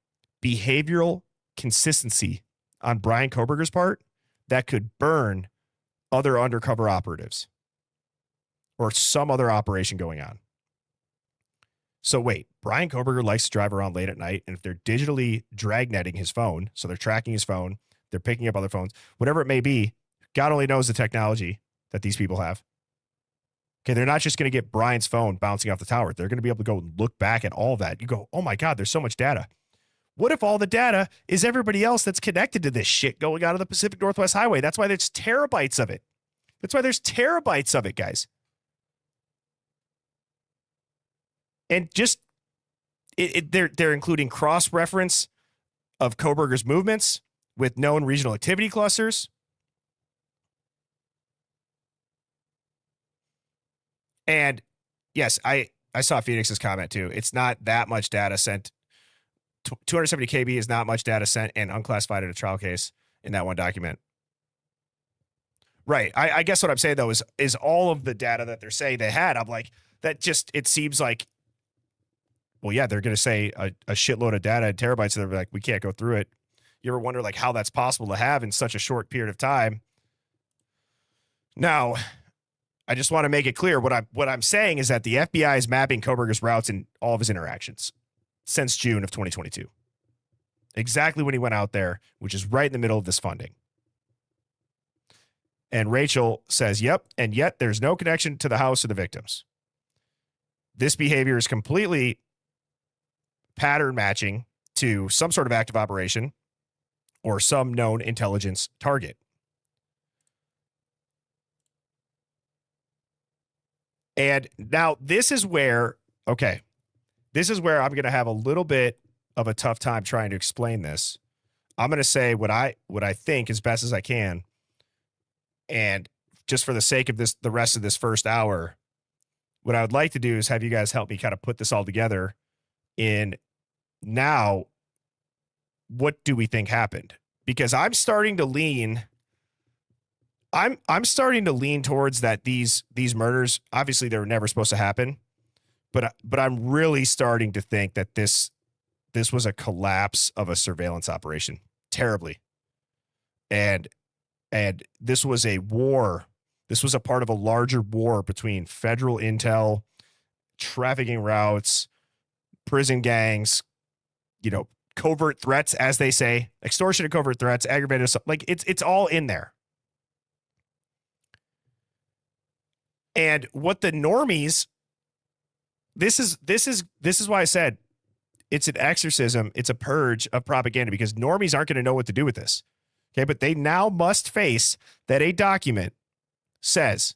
behavioral consistency on Brian Kohberger's part that could burn other undercover operatives or some other operation going on. So wait, Brian Kohberger likes to drive around late at night, and if they're digitally dragnetting his phone, so they're tracking his phone, they're picking up other phones, whatever it may be, God only knows the technology that these people have. Okay, they're not just going to get Brian's phone bouncing off the tower. They're going to be able to go and look back at all that. You go, oh my God, there's so much data. What if all the data is everybody else that's connected to this shit going out of the Pacific Northwest Highway? That's why there's terabytes of it. That's why there's terabytes of it, guys. And just, they're including cross-reference of Kohberger's movements with known regional activity clusters. And yes, I saw Phoenix's comment too. It's not that much data sent. 270 KB is not much data sent and unclassified in a trial case in that one document. Right. I guess what I'm saying though is all of the data that they're saying they had, I'm like, that just, it seems like, well, yeah, they're going to say a shitload of data in terabytes. So they're like, we can't go through it. You ever wonder like how that's possible to have in such a short period of time? Now, I just want to make it clear what I'm saying is that the FBI is mapping Kohberger's routes and all of his interactions since June of 2022. Exactly when he went out there, which is right in the middle of this funding. And Rachel says, yep, and yet there's no connection to the house or the victims. This behavior is completely pattern matching to some sort of active operation or some known intelligence target. And now this is where I'm going to have a little bit of a tough time trying to explain this. I'm going to say what I think as best as I can. And just for the sake of the rest of this first hour, what I would like to do is have you guys help me kind of put this all together in now, what do we think happened? Because I'm starting to lean towards that these murders, obviously they were never supposed to happen, but I'm really starting to think that this was a collapse of a surveillance operation, terribly. And this was a war. This was a part of a larger war between federal intel trafficking routes, prison gangs, covert threats, as they say, extortion and covert threats, aggravated assault. Like it's all in there. And what the normies, this is why I said it's an exorcism, it's a purge of propaganda, because normies aren't going to know what to do with this. Okay, but they now must face that a document says,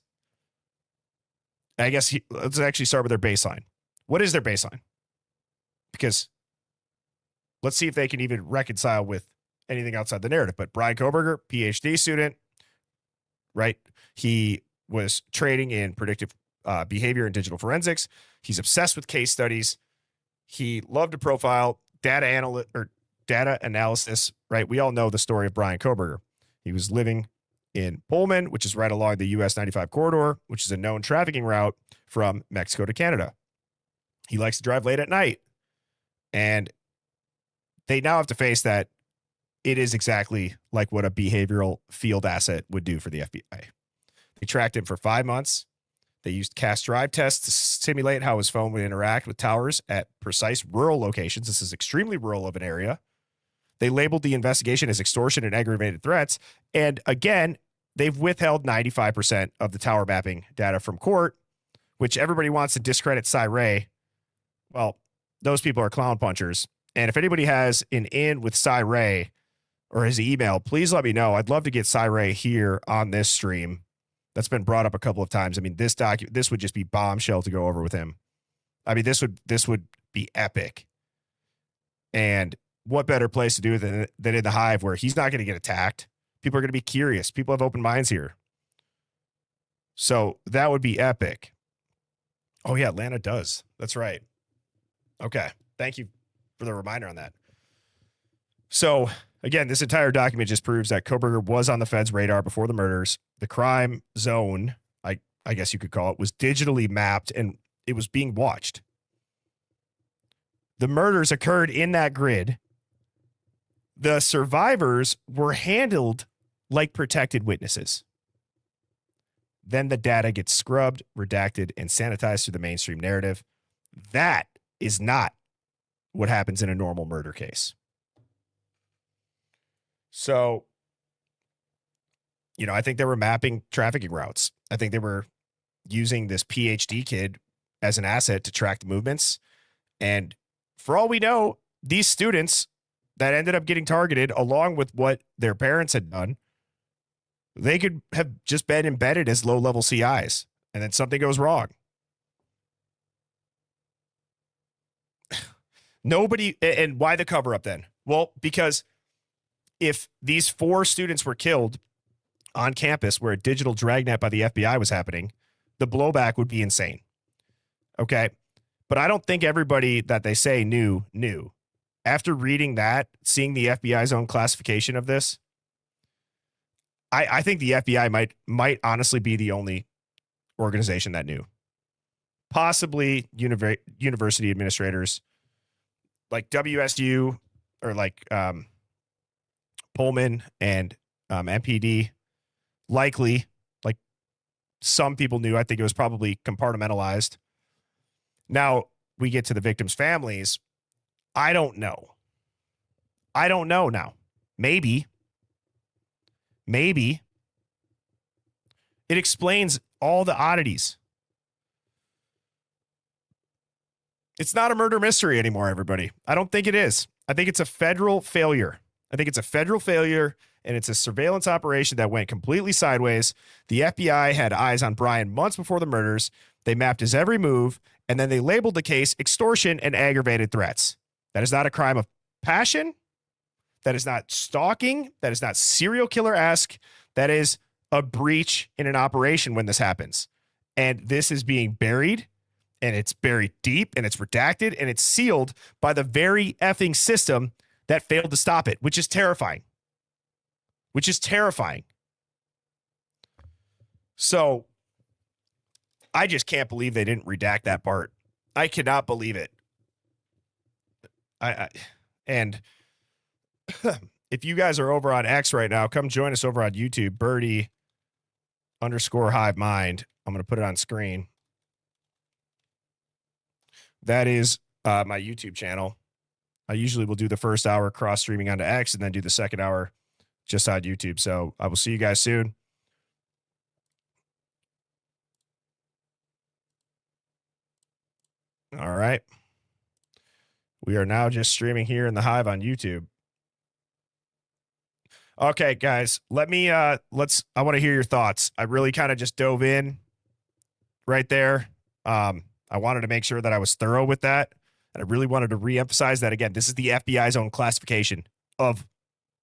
I guess let's actually start with their baseline. What is their baseline? Because let's see if they can even reconcile with anything outside the narrative. But Brian Kohberger, PhD student, right? He was trading in predictive behavior and digital forensics. He's obsessed with case studies. He loved to profile data analysis, right? We all know the story of Brian Kohberger. He was living in Pullman, which is right along the US 95 corridor, which is a known trafficking route from Mexico to Canada. He likes to drive late at night. And they now have to face that it is exactly like what a behavioral field asset would do for the FBI. They tracked him for 5 months. They used cast drive tests to simulate how his phone would interact with towers at precise rural locations. This is extremely rural of an area. They labeled the investigation as extortion and aggravated threats. And again, they've withheld 95% of the tower mapping data from court, which everybody wants to discredit Cy. Well, those people are clown punchers. And if anybody has an in with Cy or his email, please let me know. I'd love to get Cy here on this stream. That's been brought up a couple of times. I mean, this would just be bombshell to go over with him. I mean, this would be epic. And what better place to do it than in the Hive, where he's not going to get attacked. People are going to be curious. People have open minds here. So that would be epic. Oh yeah, Atlanta does. That's right. Okay. Thank you for the reminder on that. So again, this entire document just proves that Kohberger was on the Fed's radar before the murders. The crime zone, I guess you could call it, was digitally mapped and it was being watched. The murders occurred in that grid. The survivors were handled like protected witnesses. Then the data gets scrubbed, redacted, and sanitized through the mainstream narrative. That is not what happens in a normal murder case. So, I think they were mapping trafficking routes. I think they were using this PhD kid as an asset to track the movements. And for all we know, these students that ended up getting targeted, along with what their parents had done, they could have just been embedded as low-level CIs, and then something goes wrong. Nobody, and why the cover-up then? Well, because if these 4 students were killed on campus where a digital dragnet by the FBI was happening, the blowback would be insane. Okay? But I don't think everybody that they say knew. After reading that, seeing the FBI's own classification of this, I think the FBI might honestly be the only organization that knew. Possibly university administrators like WSU or like Pullman and MPD. Likely, like some people knew. I think it was probably compartmentalized. Now we get to the victims' families. I don't know now. Maybe. It explains all the oddities. It's not a murder mystery anymore, everybody. I don't think it is. I think it's a federal failure. And it's a surveillance operation that went completely sideways. The FBI had eyes on Brian months before the murders. They mapped his every move, and then they labeled the case extortion and aggravated threats. That is not a crime of passion. That is not stalking. That is not serial killer-esque. That is a breach in an operation when this happens. And this is being buried, and it's buried deep, and it's redacted, and it's sealed by the very effing system that failed to stop it, which is terrifying. So I just can't believe they didn't redact that part. I cannot believe it. And if you guys are over on X right now, come join us over on YouTube, Birdie_hivemind. I'm going to put it on screen. that is my YouTube channel. I usually will do the first hour cross streaming onto X and then do the second hour just on YouTube. So I will see you guys soon. All right. We are now just streaming here in the Hive on YouTube. Okay, guys, let me I want to hear your thoughts. I really kind of just dove in right there. I wanted to make sure that I was thorough with that. And I really wanted to reemphasize that again. This is the FBI's own classification of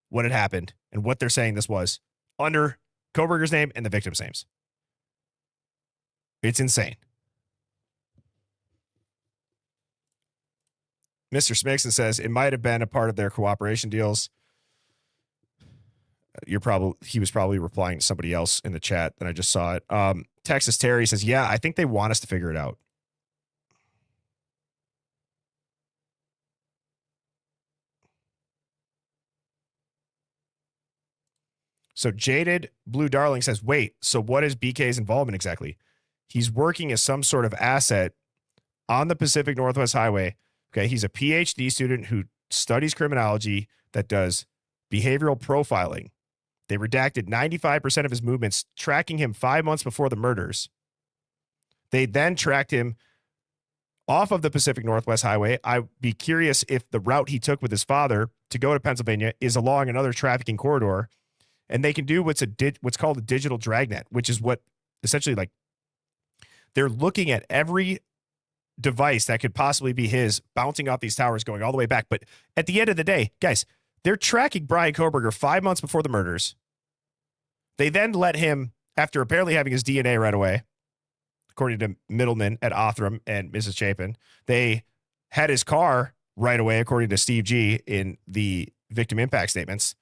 what had happened and what they're saying this was under Kohberger's name and the victims' names. It's insane. Mr. Smixon says it might have been a part of their cooperation deals. He was probably replying to somebody else in the chat, and I just saw it. Texas Terry says, yeah, I think they want us to figure it out. So Jaded Blue Darling says, wait, so what is BK's involvement exactly? He's working as some sort of asset on the Pacific Northwest Highway. Okay, he's a PhD student who studies criminology that does behavioral profiling. They redacted 95% of his movements, tracking him 5 months before the murders. They then tracked him off of the Pacific Northwest Highway. I'd be curious if the route he took with his father to go to Pennsylvania is along another trafficking corridor. And they can do what's called a digital dragnet, which is what essentially like they're looking at every device that could possibly be his, bouncing off these towers, going all the way back. But at the end of the day, guys, they're tracking Brian Kohberger 5 months before the murders. They then let him, after apparently having his DNA right away, according to Middleman at Othram and Mrs. Chapin, they had his car right away, according to Steve G in the victim impact statements.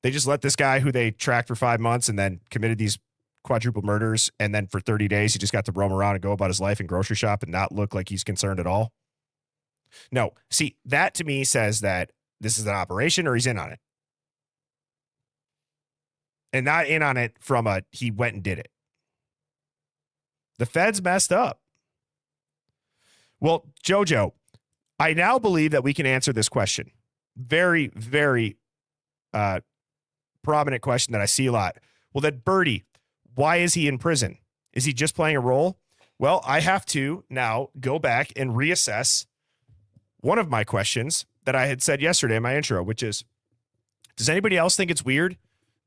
They just let this guy who they tracked for 5 months and then committed these quadruple murders. And then for 30 days, he just got to roam around and go about his life and grocery shop and not look like he's concerned at all. No, see, that to me says that this is an operation or he's in on it. And not in on it from he went and did it. The feds messed up. Well, Jojo, I now believe that we can answer this question. Very, very prominent question that I see a lot. Well, then Birdie, why is he in prison? Is he just playing a role? Well, I have to now go back and reassess one of my questions that I had said yesterday in my intro, which is, does anybody else think it's weird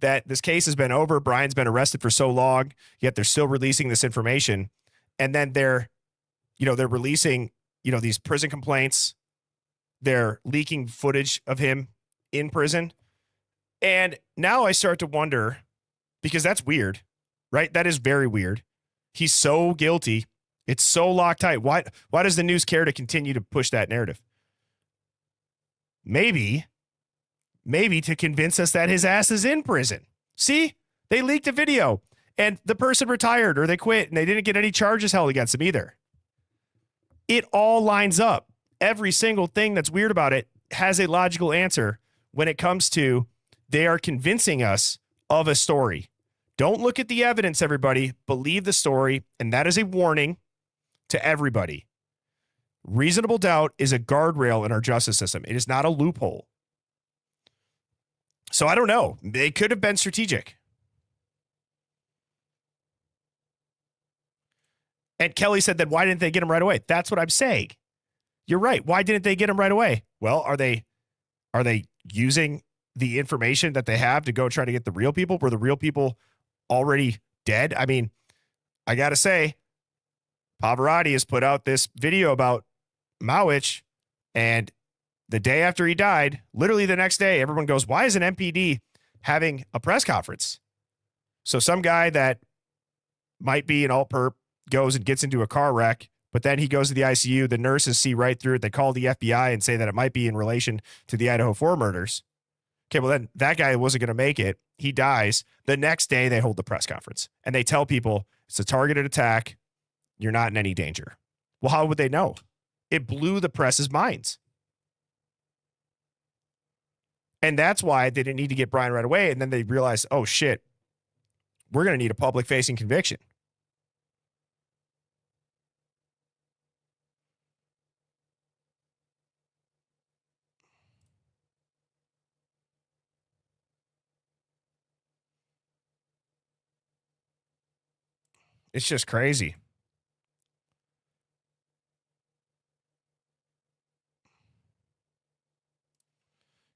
that this case has been over? Brian's been arrested for so long, yet they're still releasing this information. And then they're releasing, these prison complaints. They're leaking footage of him in prison. And now I start to wonder, because that's weird, right? That is very weird. He's so guilty. It's so Loctite. Why does the news care to continue to push that narrative? Maybe to convince us that his ass is in prison. See, they leaked a video and the person retired or they quit and they didn't get any charges held against him either. It all lines up. Every single thing that's weird about it has a logical answer when it comes to they are convincing us of a story. Don't look at the evidence, everybody. Believe the story. And that is a warning to everybody. Reasonable doubt is a guardrail in our justice system. It is not a loophole. So I don't know. They could have been strategic. And Kelly said that why didn't they get him right away? That's what I'm saying. You're right. Why didn't they get him right away? Well, are they using the information that they have to go try to get the real people? Were the real people already dead? I mean, I got to say, Pavarotti has put out this video about Mowich, and the day after he died, literally the next day, everyone goes, why is an MPD having a press conference? So some guy that might be an alt-perp goes and gets into a car wreck, but then he goes to the ICU. The nurses see right through it. They call the FBI and say that it might be in relation to the Idaho 4 murders. Okay, well, then that guy wasn't going to make it. He dies. The next day, they hold the press conference, and they tell people it's a targeted attack. You're not in any danger. Well, how would they know? It blew the press's minds. And that's why they didn't need to get Brian right away. And then they realized, oh, shit, we're going to need a public-facing conviction. It's just crazy.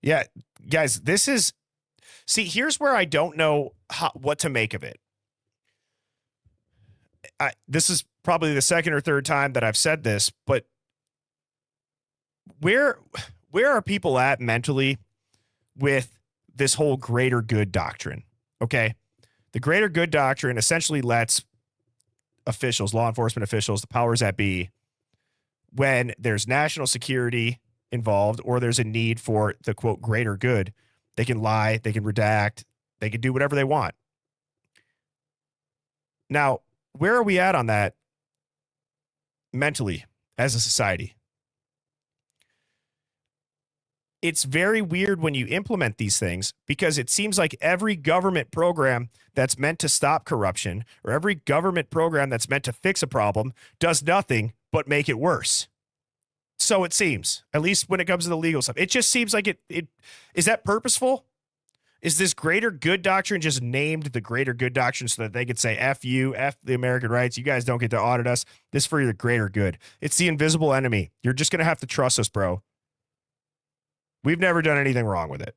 Yeah, guys, this is, see, here's where I don't know what to make of it. This is probably the second or third time that I've said this, but where are people at mentally with this whole greater good doctrine? Okay. The greater good doctrine essentially lets officials, law enforcement officials, the powers that be, when there's national security involved or there's a need for the quote greater good, they can lie, they can redact, they can do whatever they want. Now, where are we at on that mentally as a society? It's very weird when you implement these things because it seems like every government program that's meant to stop corruption or every government program that's meant to fix a problem does nothing but make it worse. So it seems, at least when it comes to the legal stuff. It just seems like it is that purposeful? Is this greater good doctrine just named the greater good doctrine so that they could say, F you, F the American rights, you guys don't get to audit us. This is for the greater good. It's the invisible enemy. You're just going to have to trust us, bro. We've never done anything wrong with it.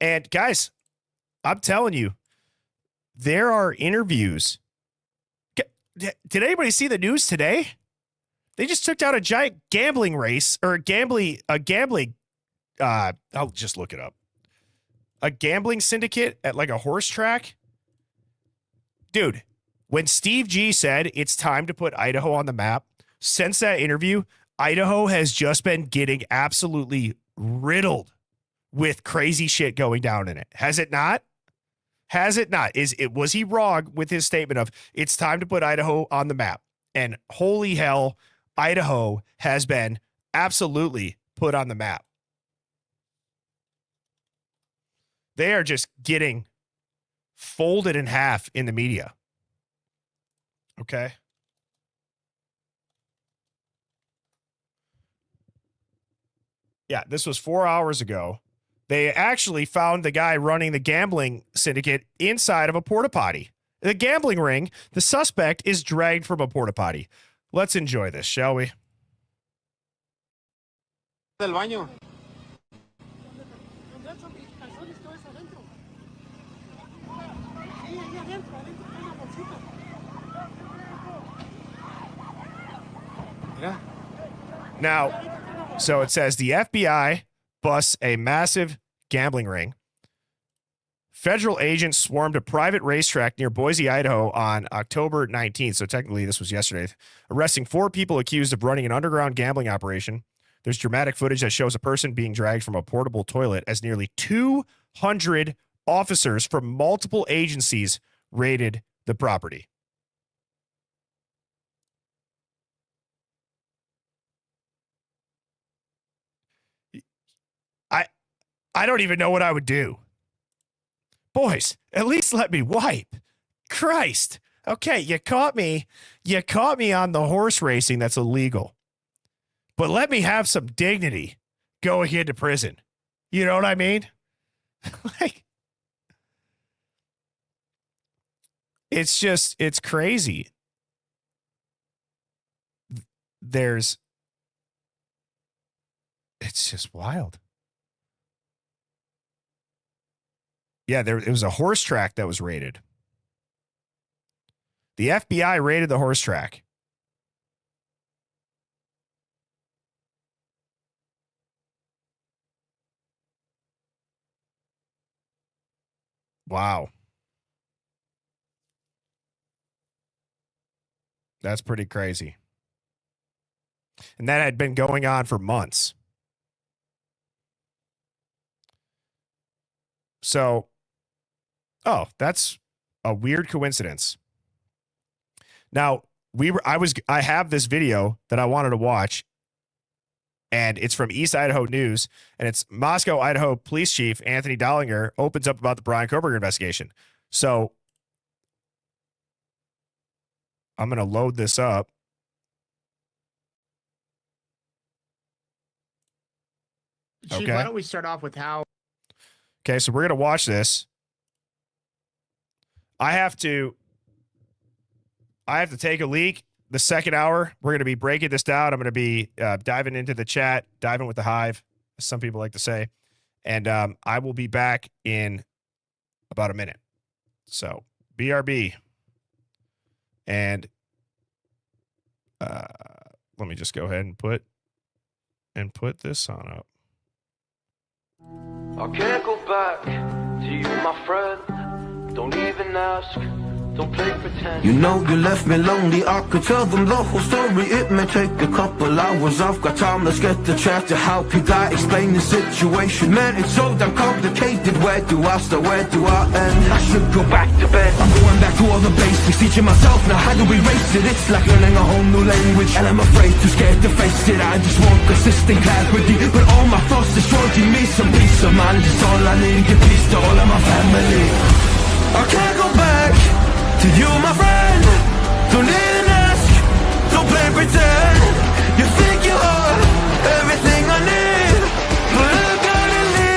And guys, I'm telling you, there are interviews. Did anybody see the news today? They just took down a giant gambling race or I'll just look it up. A gambling syndicate at like a horse track. Dude, when Steve G said it's time to put Idaho on the map, since that interview, Idaho has just been getting absolutely riddled with crazy shit going down in it. Has it not? Has it not? Was he wrong with his statement of it's time to put Idaho on the map? And holy hell, Idaho has been absolutely put on the map. They are just getting folded in half in the media. Okay. Yeah, this was 4 hours ago. They actually found the guy running the gambling syndicate inside of a porta-potty. The gambling ring, the suspect is dragged from a porta-potty. Let's enjoy this, shall we? Del baño. Now, so it says the FBI busts a massive gambling ring. Federal agents swarmed a private racetrack near Boise, Idaho on October 19th. So technically this was yesterday, arresting 4 people accused of running an underground gambling operation. There's dramatic footage that shows a person being dragged from a portable toilet as nearly 200 officers from multiple agencies raided the property. I don't even know what I would do. Boys, at least let me wipe. Christ. Okay, you caught me. You caught me on the horse racing that's illegal. But let me have some dignity going into prison. You know what I mean? Like, it's crazy. It's just wild. Yeah, it was a horse track that was raided. The FBI raided the horse track. Wow. That's pretty crazy. And that had been going on for months. So, oh, that's a weird coincidence. Now, I have this video that I wanted to watch, and it's from East Idaho News, and it's Moscow, Idaho Police Chief Anthony Dollinger opens up about the Brian Kohberger investigation. So I'm going to load this up. Chief, Okay. why don't we start off with how? Okay, so we're gonna watch this. I have to take a leak. The second hour, we're gonna be breaking this down. I'm gonna be diving into the chat, diving with the hive, as some people like to say, and I will be back in about a minute. So BRB, and let me just go ahead and put this on up. I can't go back to you, my friend. Don't even ask. Don't play pretend. You know you left me lonely, I could tell them the whole story. It may take a couple hours, I've got time, let's get the chat to how could I explain the situation. Man, it's so damn complicated, where do I start, where do I end? I should go back to bed, I'm going back to all the basics, teaching myself now how to erase it. It's like learning a whole new language, and I'm afraid, too scared to face it. I just want consistent clarity, but all my thoughts destroying me. Some peace of mind is all I need, give peace to all of my family. I can't go back to you, my friend. Don't even ask, don't play pretend. You think you are everything I need, but I gotta leave.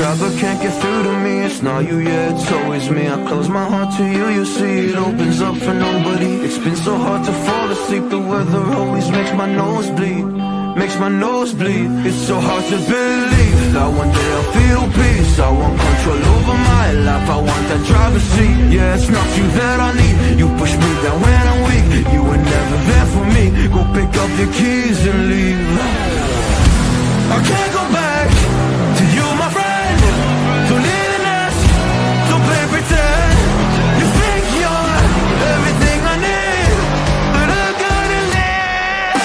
Try but can't get through to me, it's not you, yeah, it's always me. I close my heart to you, you see it opens up for nobody. It's been so hard to fall asleep, the weather always makes my nose bleed. Makes my nose bleed, it's so hard to believe that one day I'll feel peace. I want control over my life, I want that driver's seat. Yeah, it's not you that I need, you push me down when I'm weak. You were never there for me, go pick up your keys and leave. I can't go back to you, my friend. Don't even ask, don't play pretend. You think you're everything I need, but I gotta live.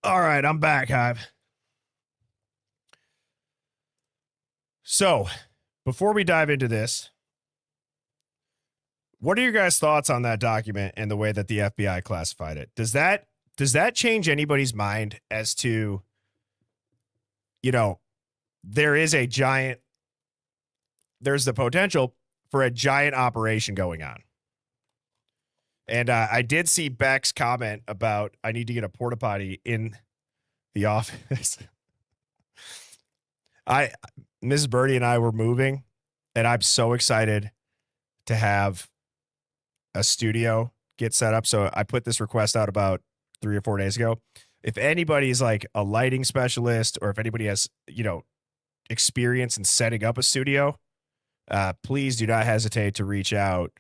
All right, I'm back, Hive. So, before we dive into this, what are your guys' thoughts on that document and the way that the FBI classified it? Does that change anybody's mind as to, you know, there's the potential for a giant operation going on? And I did see Beck's comment about, I need to get a porta-potty in the office. Mrs. Birdie and I were moving, and I'm so excited to have a studio get set up. So I put this request out about 3 or 4 days ago. If anybody's like a lighting specialist, or if anybody has, you know, experience in setting up a studio, please do not hesitate to reach out,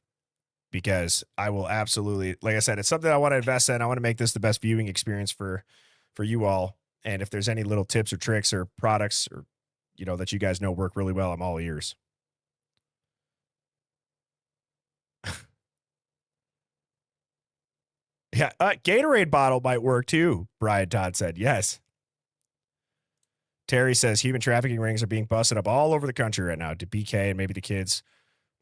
because I will absolutely, like I said, it's something I want to invest in. I want to make this the best viewing experience for you all. And if there's any little tips or tricks or products, or, you know, that you guys know work really well, I'm all ears. Yeah, Gatorade bottle might work too, Brian Todd said. Yes. Terry says human trafficking rings are being busted up all over the country right now. To BK and maybe the kids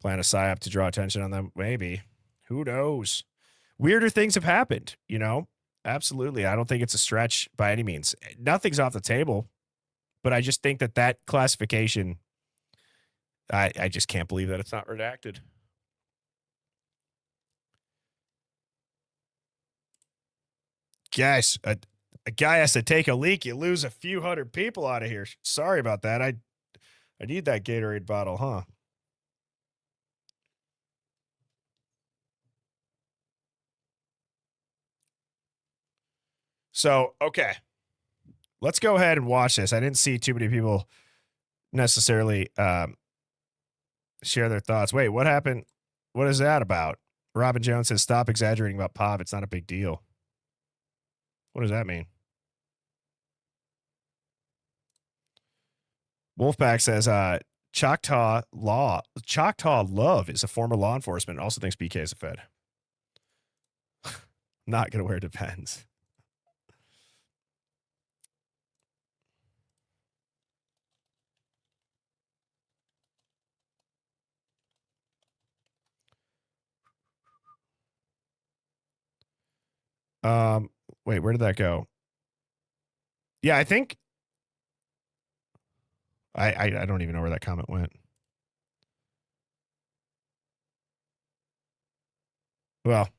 plan a psyop to draw attention on them. Maybe. Who knows? Weirder things have happened, you know? Absolutely. I don't think it's a stretch by any means. Nothing's off the table, but I just think that classification, I just can't believe that it's not redacted. Guys, a guy has to take a leak. You lose a few hundred people out of here. Sorry about that. I need that Gatorade bottle, huh? So, okay. Let's go ahead and watch this. I didn't see too many people necessarily share their thoughts. Wait, what happened? What is that about? Robin Jones says, stop exaggerating about POV. It's not a big deal. What does that mean? Wolfpack says, Choctaw Love is a former law enforcement and also thinks BK is a Fed. Not going to wear Depends. Wait, where did that go? Yeah, I think I don't even know where that comment went. Well,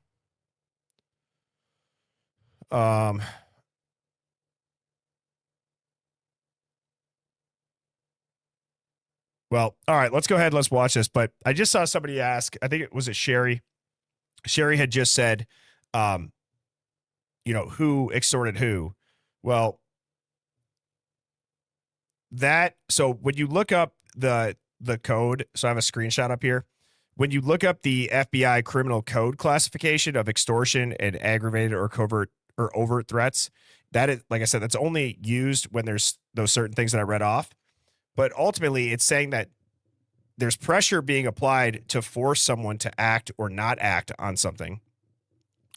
well, all right, let's go ahead. Let's watch this. But I just saw somebody ask, I think it was Sherry. Sherry had just said, who extorted who? Well, so when you look up the code, so I have a screenshot up here. When you look up the FBI criminal code classification of extortion and aggravated or covert or overt threats, that is, like I said, that's only used when there's those certain things that I read off. But ultimately, it's saying that there's pressure being applied to force someone to act or not act on something.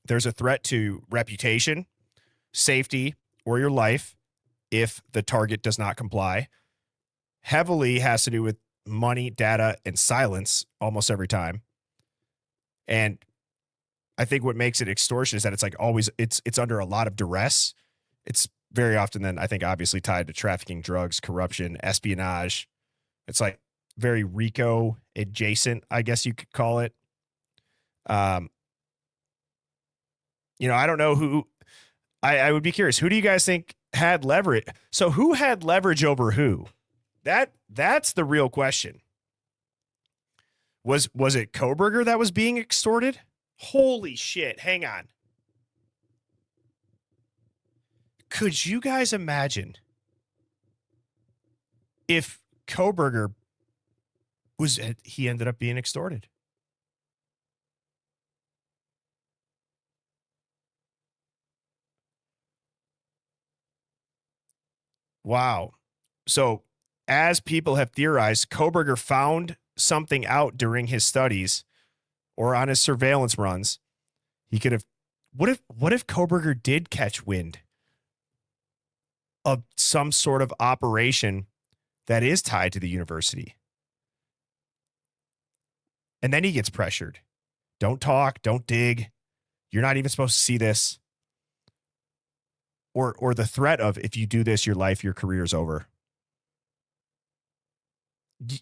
There's a threat to reputation, safety, or your life if the target does not comply. Heavily has to do with money, data, and silence almost every time. And I think what makes it extortion is that it's like always, it's under a lot of duress. It's very often then, I think, obviously tied to trafficking, drugs, corruption, espionage. It's like very RICO adjacent, I guess you could call it. I don't know who, I would be curious. Who do you guys think had leverage? So who had leverage over who? That's the real question. Was it Kohberger that was being extorted? Holy shit. Hang on. Could you guys imagine if Kohberger he ended up being extorted? Wow. So as people have theorized, Kohberger found something out during his studies or on his surveillance runs. He could have, what if Kohberger did catch wind of some sort of operation that is tied to the university? And then he gets pressured. Don't talk, don't dig. You're not even supposed to see this. Or the threat of, if you do this, your life, your career is over.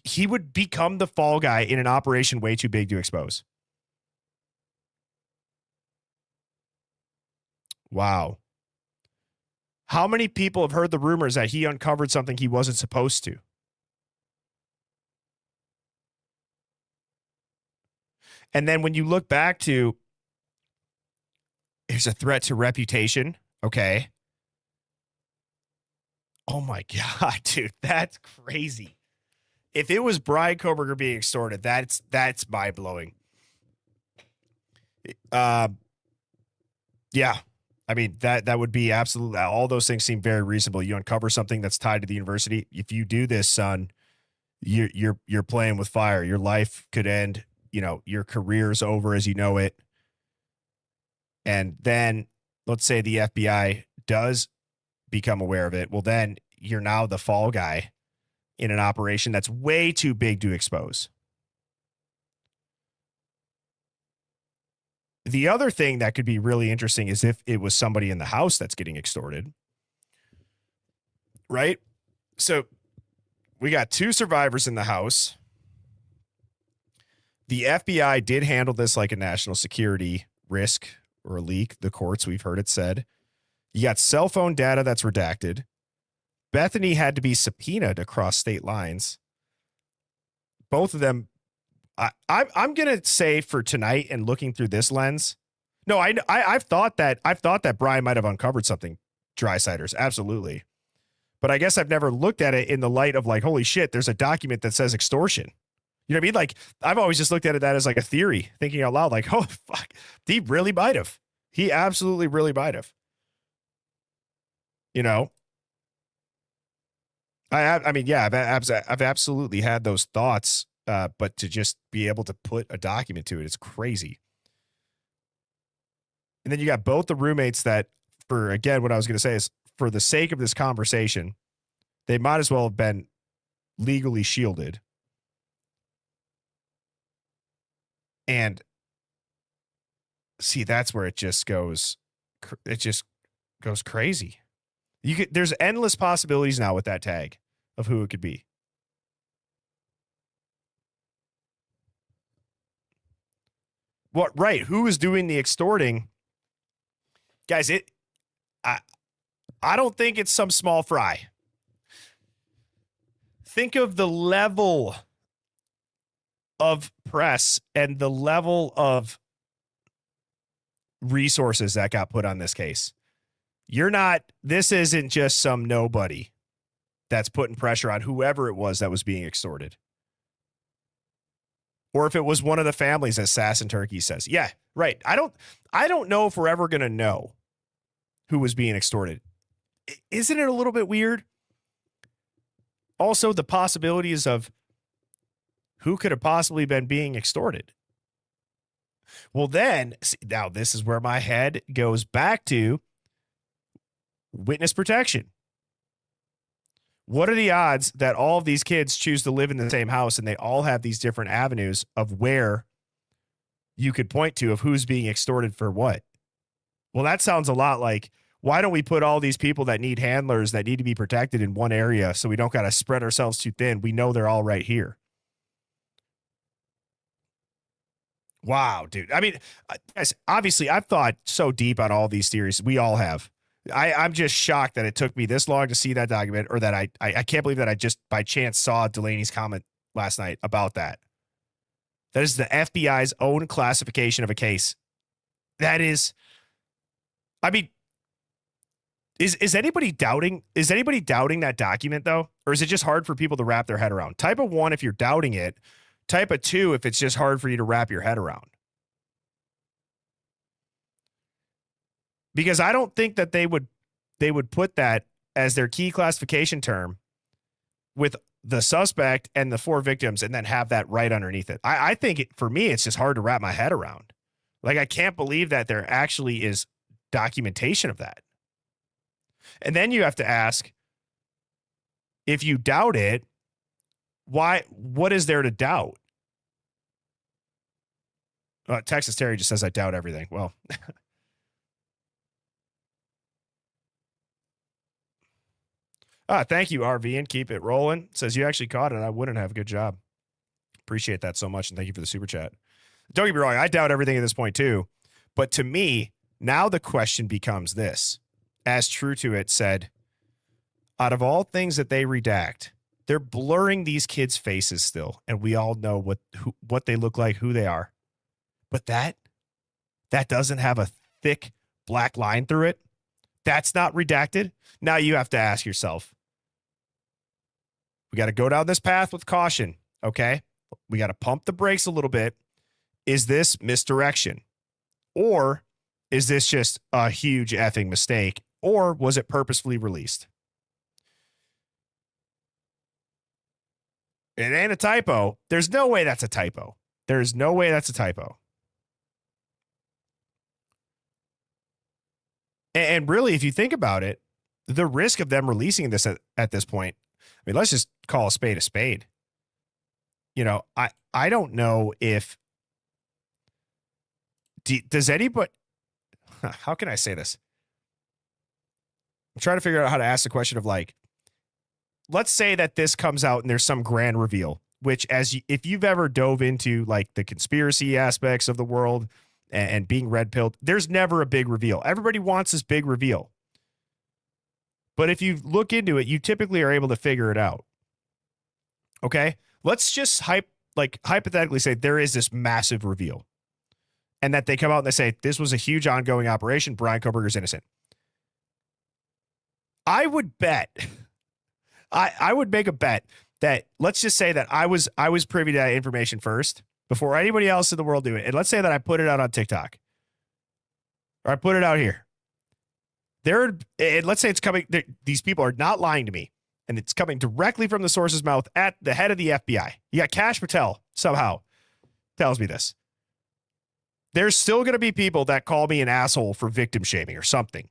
He would become the fall guy in an operation way too big to expose. Wow. How many people have heard the rumors that he uncovered something he wasn't supposed to? And then when you look back to, there's a threat to reputation. Okay. Oh my God, dude, that's crazy. If it was Brian Kohberger being extorted, that's mind blowing. Yeah. I mean, that would be absolutely, all those things seem very reasonable. You uncover something that's tied to the university. If you do this, son, you're playing with fire. Your life could end. Your career's over as you know it. And then let's say the FBI does become aware of it. Well, then you're now the fall guy in an operation that's way too big to expose. The other thing that could be really interesting is if it was somebody in the house that's getting extorted, right? So we got 2 survivors in the house. The FBI did handle this like a national security risk or a leak. The courts, we've heard it said. You got cell phone data that's redacted. Bethany had to be subpoenaed across state lines. Both of them, I'm gonna say for tonight and looking through this lens. No, I've thought that Brian might have uncovered something. Drysiders, absolutely. But I guess I've never looked at it in the light of like, holy shit, there's a document that says extortion. You know what I mean? Like, I've always just looked at that as like a theory, thinking out loud, like, oh fuck, he really might have. He absolutely really might have. I mean, yeah, I've absolutely had those thoughts, but to just be able to put a document to it, it's crazy. And then you got both the roommates that, for again, what I was going to say is, for the sake of this conversation, they might as well have been legally shielded. And see, that's where it just goes it just goes crazy. There's endless possibilities now with that tag of who it could be. What, right? Who is doing the extorting? Guys, I don't think it's some small fry. Think of the level of press and the level of resources that got put on this case. This isn't just some nobody that's putting pressure on whoever it was that was being extorted. Or if it was one of the families, as Sass and Turkey says. Yeah, right. I don't know if we're ever going to know who was being extorted. Isn't it a little bit weird? Also, the possibilities of who could have possibly been being extorted. Well, then, now this is where my head goes back to witness protection. What are the odds that all of these kids choose to live in the same house and they all have these different avenues of where you could point to of who's being extorted for what? Well, that sounds a lot like, why don't we put all these people that need handlers that need to be protected in one area so we don't got to spread ourselves too thin? We know they're all right here. Wow, dude. I mean, guys, obviously, I've thought so deep on all these theories. We all have. I'm just shocked that it took me this long to see that document, or that I can't believe that I just by chance saw Delaney's comment last night about that. That is the FBI's own classification of a case. That is, I mean, is anybody doubting that document though? Or is it just hard for people to wrap their head around? Type of 1 if you're doubting it, type of 2 if it's just hard for you to wrap your head around. Because I don't think that they would put that as their key classification term with the suspect and the 4 victims and then have that right underneath it. I think for me, it's just hard to wrap my head around. Like, I can't believe that there actually is documentation of that. And then you have to ask, if you doubt it, what is there to doubt? Texas Terry just says, I doubt everything. Well, thank you, RV, and keep it rolling. Says you actually caught it. I wouldn't have. Good job. Appreciate that so much. And thank you for the super chat. Don't get me wrong. I doubt everything at this point too. But to me, now the question becomes this. As True to It said, out of all things that they redact, they're blurring these kids' faces still. And we all know what they look like, who they are. But that doesn't have a thick black line through it. That's not redacted. Now you have to ask yourself, we got to go down this path with caution, okay? We got to pump the brakes a little bit. Is this misdirection? Or is this just a huge effing mistake? Or was it purposefully released? It ain't a typo. There's no way that's a typo. There's no way that's a typo. And really, if you think about it, the risk of them releasing this at this point, I mean, let's just call a spade a spade. You know, I don't know if, does anybody, how can I say this? I'm trying to figure out how to ask the question of, like, let's say that this comes out and there's some grand reveal, which if you've ever dove into like the conspiracy aspects of the world and being red pilled, there's never a big reveal. Everybody wants this big reveal. But if you look into it, you typically are able to figure it out. Okay. Let's just hypothetically say there is this massive reveal and that they come out and they say, this was a huge ongoing operation. Brian Kohberger's innocent. I would bet, I would make a bet that, let's just say that I was privy to that information first before anybody else in the world knew it. And let's say that I put it out on TikTok or I put it out here. And let's say it's coming. These people are not lying to me and it's coming directly from the source's mouth at the head of the FBI. You got Kash Patel somehow tells me this. There's still going to be people that call me an asshole for victim shaming or something.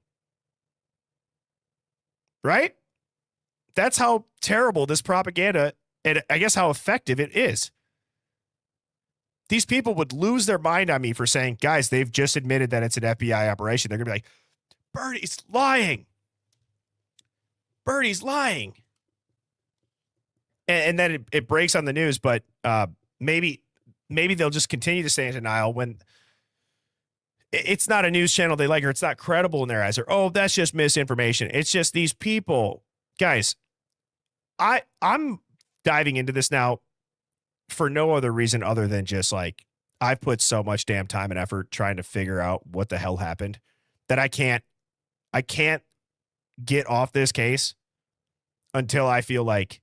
Right? That's how terrible this propaganda, and I guess how effective it is. These people would lose their mind on me for saying, guys, they've just admitted that it's an FBI operation. They're going to be like, Birdie's lying. Birdie's lying. And then it breaks on the news, but maybe they'll just continue to stay in denial when it's not a news channel they like, or it's not credible in their eyes, or, oh, that's just misinformation. It's just these people. Guys, I'm diving into this now for no other reason other than just like, I've put so much damn time and effort trying to figure out what the hell happened that I can't get off this case until I feel like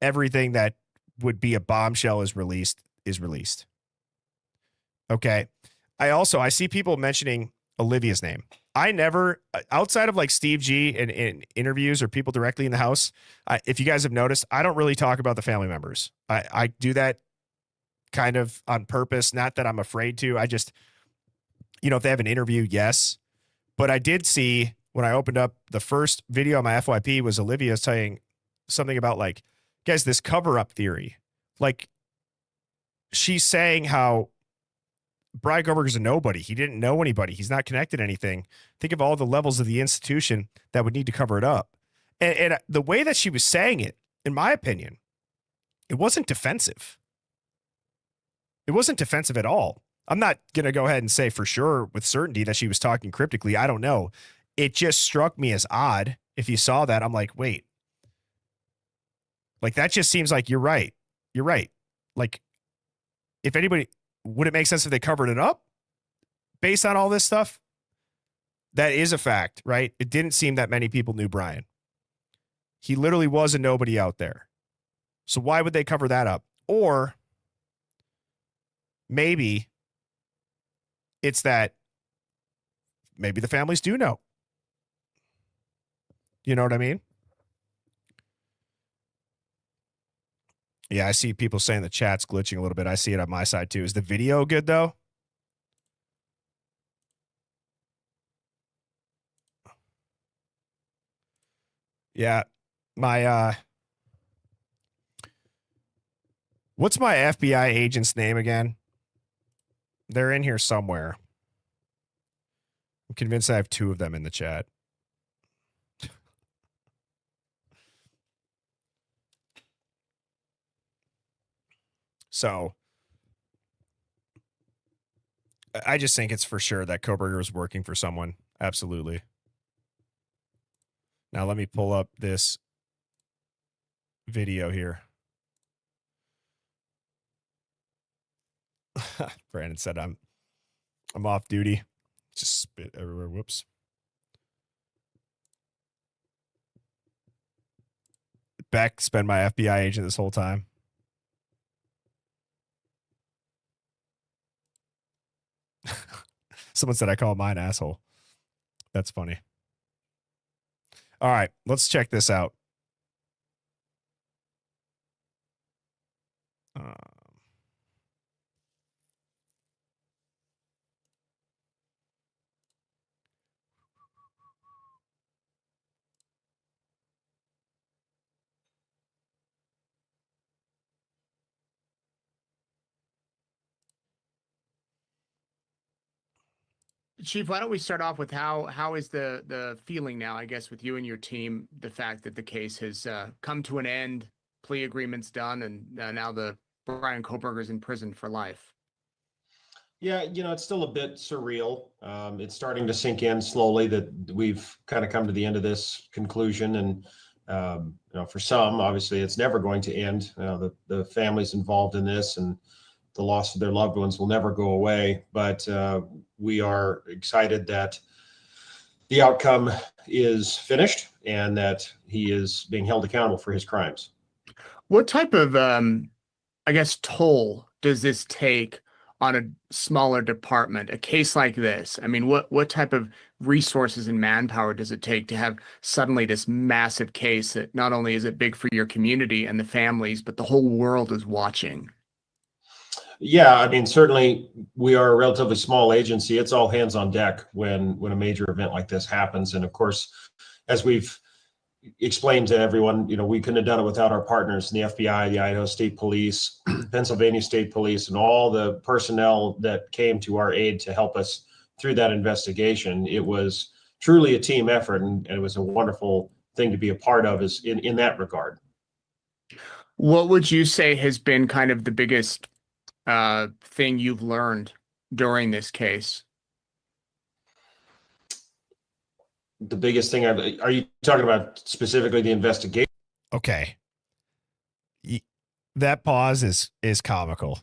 everything that would be a bombshell is released. Okay. I see people mentioning Olivia's name. I never, outside of like Steve G in interviews or people directly in the house, if you guys have noticed, I don't really talk about the family members. I do that kind of on purpose. Not that I'm afraid to. I just, if they have an interview, yes. But I did see when I opened up the first video on my FYP was Olivia saying something about like, guys, this cover-up theory. Like, she's saying how Brian Kohberger's a nobody. He didn't know anybody. He's not connected to anything. Think of all the levels of the institution that would need to cover it up. And the way that she was saying it, in my opinion, it wasn't defensive. It wasn't defensive at all. I'm not going to go ahead and say for sure with certainty that she was talking cryptically. I don't know. It just struck me as odd. If you saw that, I'm like, wait. Like, that just seems like you're right. You're right. Like, if anybody, would it make sense if they covered it up based on all this stuff? That is a fact, right? It didn't seem that many people knew Brian. He literally was a nobody out there. So why would they cover that up? Or maybe it's that maybe the families do know. You know what I mean? Yeah, I see people saying the chat's glitching a little bit. I see it on my side too. Is the video good though? Yeah, my what's my FBI agent's name again? They're in here somewhere. I'm convinced I have two of them in the chat. So I just think it's for sure that Kohberger is working for someone. Absolutely. Now let me pull up this video here. Brandon said I'm off duty. Just spit everywhere. Whoops. Beck's been my FBI agent this whole time. Someone said I call mine asshole. That's funny. All right, let's check this out. Chief, why don't we start off with how is the feeling now, I guess, with you and your team, the fact that the case has come to an end, plea agreements done, and now the Brian Kohberger is in prison for life? Yeah, it's still a bit surreal. It's starting to sink in slowly that we've kind of come to the end of this conclusion. And, for some, obviously, it's never going to end. The families involved in this and the loss of their loved ones will never go away. But we are excited that the outcome is finished and that he is being held accountable for his crimes. What type of, toll does this take on a smaller department, a case like this? I mean, what type of resources and manpower does it take to have suddenly this massive case that not only is it big for your community and the families, but the whole world is watching? Yeah, I mean, certainly we are a relatively small agency. It's all hands on deck when a major event like this happens. And of course, as we've explained to everyone, we couldn't have done it without our partners in the FBI, the Idaho State Police, Pennsylvania State Police, and all the personnel that came to our aid to help us through that investigation. It was truly a team effort, and it was a wonderful thing to be a part of is in that regard. What would you say has been kind of the biggest thing you've learned during this case? The biggest thing, are you talking about specifically the investigation? Okay. That pause is comical.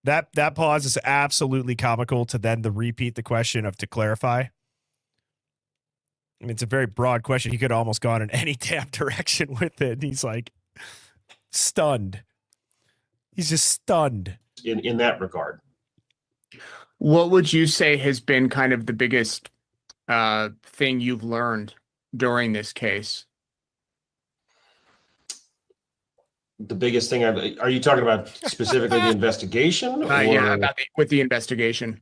That pause is absolutely comical to then repeat the question of to clarify. I mean, it's a very broad question. He could have almost gone in any damn direction with it. He's like stunned. He's just stunned. In that regard. What would you say has been kind of the biggest thing you've learned during this case? The biggest thing, are you talking about specifically the investigation? Yeah, with the investigation.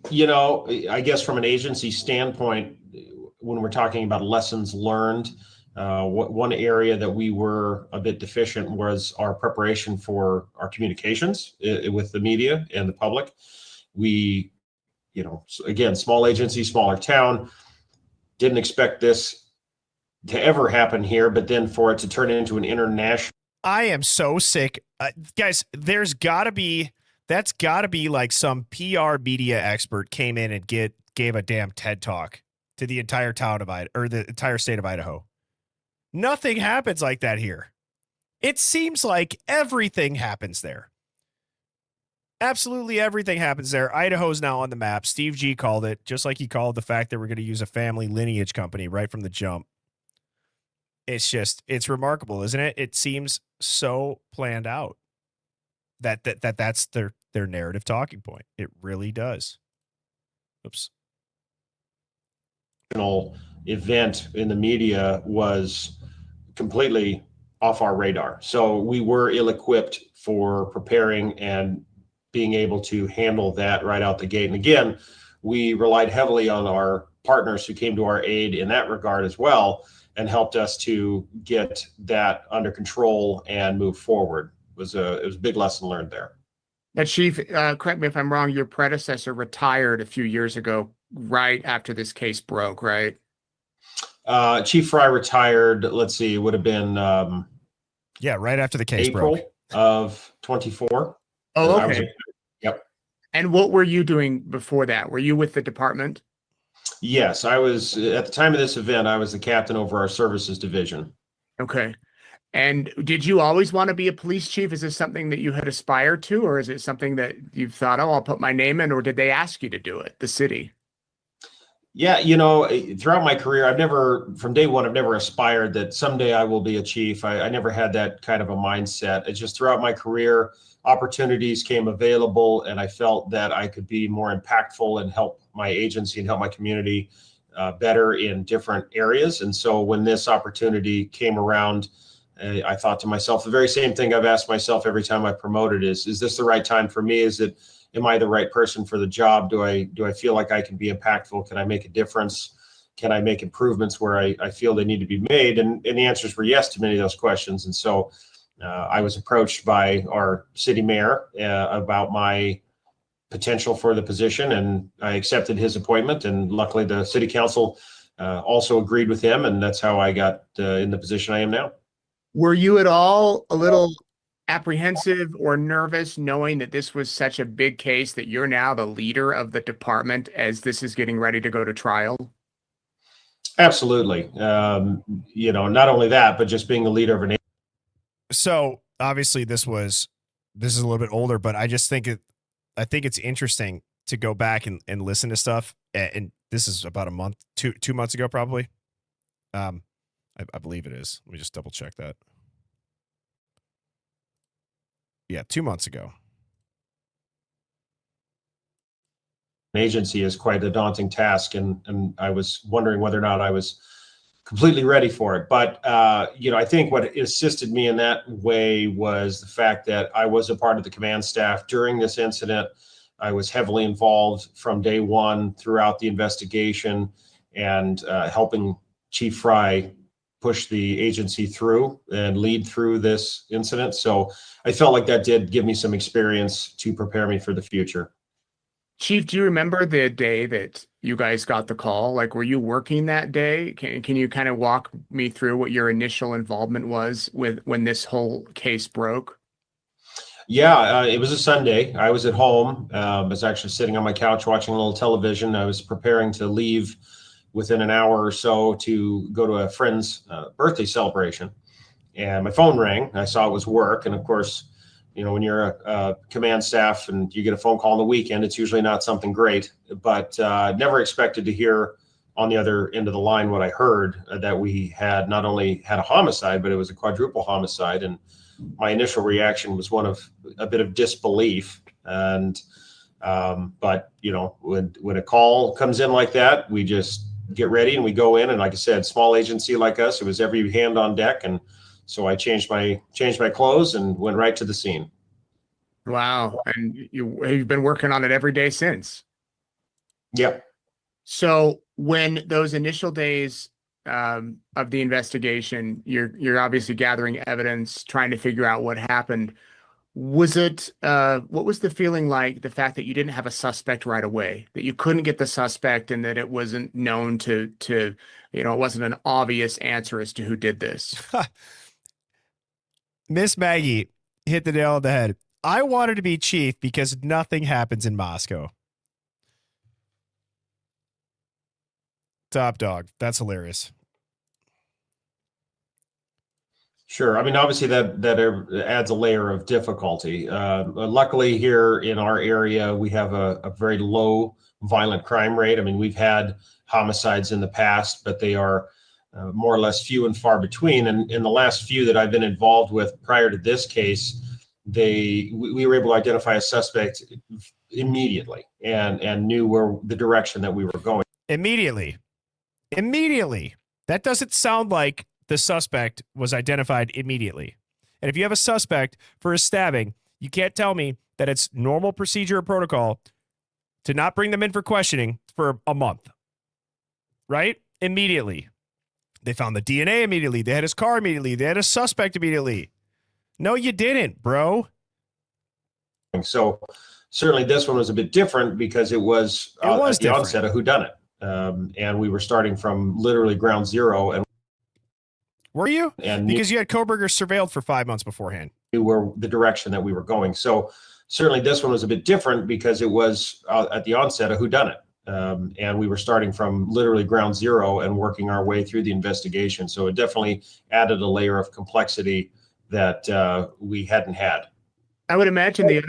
You know, I guess from an agency standpoint, when we're talking about lessons learned, one area that we were a bit deficient was our preparation for our communications with the media and the public. We, you know, again, small agency, smaller town, didn't expect this to ever happen here, but then for it to turn into an international. I am so sick. Guys, that's got to be like some PR media expert came in and gave a damn TED talk to the entire town of Idaho, or the entire state of Idaho. Nothing happens like that here. It seems like everything happens there. Absolutely everything happens there. Idaho's now on the map. Steve G called it, just like he called the fact that we're going to use a family lineage company right from the jump. It's remarkable, isn't it? It seems so planned out that's their narrative talking point. It really does. Oops. Event in the media was completely off our radar. So we were ill-equipped for preparing and being able to handle that right out the gate. And again, we relied heavily on our partners who came to our aid in that regard as well and helped us to get that under control and move forward. It was a big lesson learned there. Now, Chief, correct me if I'm wrong, your predecessor retired a few years ago, right after this case broke, right? Chief Fry retired, let's see, it would have been right after the case April broke. of 24. Oh, okay. Yep. And what were you doing before that? Were you with the department? Yes, I was, at the time of this event, I was the captain over our services division. Okay. And did you always want to be a police chief? Is this something that you had aspired to, or is it something that you've thought, oh, I'll put my name in, or did they ask you to do it, the city? Yeah, you know, throughout my career, from day one, I've never aspired that someday I will be a chief. I never had that kind of a mindset. It's just throughout my career, opportunities came available, and I felt that I could be more impactful and help my agency and help my community better in different areas. And so when this opportunity came around, I thought to myself, the very same thing I've asked myself every time I promoted is this the right time for me? Am I the right person for the job? Do I feel like I can be impactful? Can I make a difference? Can I make improvements where I feel they need to be made? And the answers were yes to many of those questions. And so I was approached by our city mayor about my potential for the position, and I accepted his appointment. And luckily the city council also agreed with him, and that's how I got in the position I am now. Were you at all a little apprehensive or nervous knowing that this was such a big case, that you're now the leader of the department as this is getting ready to go to trial? Absolutely. You know, not only that, but just being the leader of an agency. So obviously this is a little bit older, but I just think it's interesting to go back and listen to stuff. And this is about a month, 2 months ago, probably. I believe it is. Let me just double check that. Yeah, 2 months ago. An agency is quite a daunting task, and I was wondering whether or not I was completely ready for it. But you know, I think what assisted me in that way was the fact that I was a part of the command staff during this incident. I was heavily involved from day one throughout the investigation and helping Chief Fry push the agency through and lead through this incident. So I felt like that did give me some experience to prepare me for the future. Chief, do you remember the day that you guys got the call? Like, were you working that day? Can you kind of walk me through what your initial involvement was with when this whole case broke? Yeah, it was a Sunday. I was at home. I was actually sitting on my couch watching a little television. I was preparing to leave within an hour or so to go to a friend's birthday celebration. And my phone rang. I saw it was work. And of course, you know, when you're a command staff and you get a phone call on the weekend, it's usually not something great. But never expected to hear on the other end of the line what I heard, that we had not only had a homicide, but it was a quadruple homicide. And my initial reaction was one of a bit of disbelief. And but you know, when a call comes in like that, we just get ready and we go in. And like I said, small agency like us, it was every hand on deck. And so I changed my clothes and went right to the scene. Wow. And you've been working on it every day since. Yep. So when those initial days of the investigation, you're obviously gathering evidence, trying to figure out what happened. Was it what was the feeling like, the fact that you didn't have a suspect right away, that you couldn't get the suspect, and that it wasn't known to you know, it wasn't an obvious answer as to who did this? Miss Maggie hit the nail on the head. I wanted to be chief because nothing happens in Moscow. Top dog. That's hilarious. Sure. I mean, obviously that adds a layer of difficulty. Luckily here in our area, we have a very low violent crime rate. I mean, we've had homicides in the past, but they are more or less few and far between. And in the last few that I've been involved with prior to this case, we were able to identify a suspect immediately and knew where the direction that we were going. Immediately. That doesn't sound like the suspect was identified immediately. And if you have a suspect for a stabbing, you can't tell me that it's normal procedure or protocol to not bring them in for questioning for a month. Right? Immediately. They found the DNA immediately. They had his car immediately. They had a suspect immediately. No, you didn't, bro. So certainly this one was a bit different because it was at the onset a whodunit. And we were starting from literally ground zero. And were you? Because you had Kohberger surveilled for 5 months beforehand. Knew where the direction that we were going. So certainly this one was a bit different because it was at the onset a whodunit. And we were starting from literally ground zero and working our way through the investigation. So it definitely added a layer of complexity that we hadn't had. I would imagine the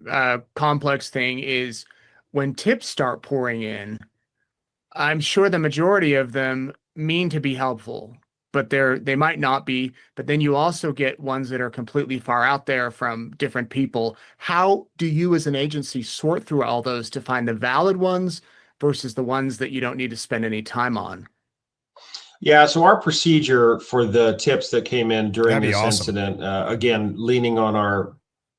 other complex thing is when tips start pouring in, I'm sure the majority of them mean to be helpful, but they might not be. But then you also get ones that are completely far out there from different people. How do you as an agency sort through all those to find the valid ones versus the ones that you don't need to spend any time on? Yeah, so our procedure for the tips that came in during this incident, again, leaning on our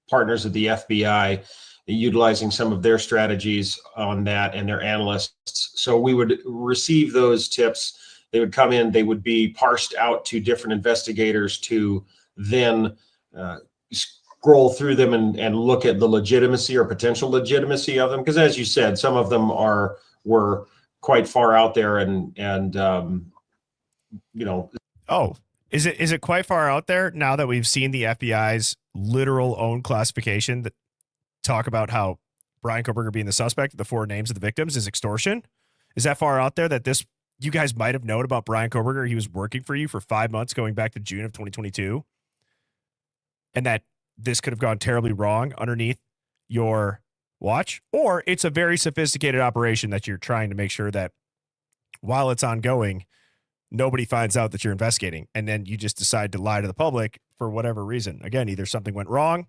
partners at the FBI, utilizing some of their strategies on that and their analysts. So we would receive those tips. They would come in, they would be parsed out to different investigators to then scroll through them and look at the legitimacy or potential legitimacy of them. Because as you said, some of them were quite far out there and you know. Oh, is it quite far out there now that we've seen the FBI's literal own classification that talk about how Brian Kohberger being the suspect, the 4 names of the victims, is extortion? Is that far out there that you guys might have known about Brian Kohberger? He was working for you for 5 months going back to June of 2022, and that this could have gone terribly wrong underneath your watch? Or it's a very sophisticated operation that you're trying to make sure that while it's ongoing, nobody finds out that you're investigating, and then you just decide to lie to the public for whatever reason. Again, either something went wrong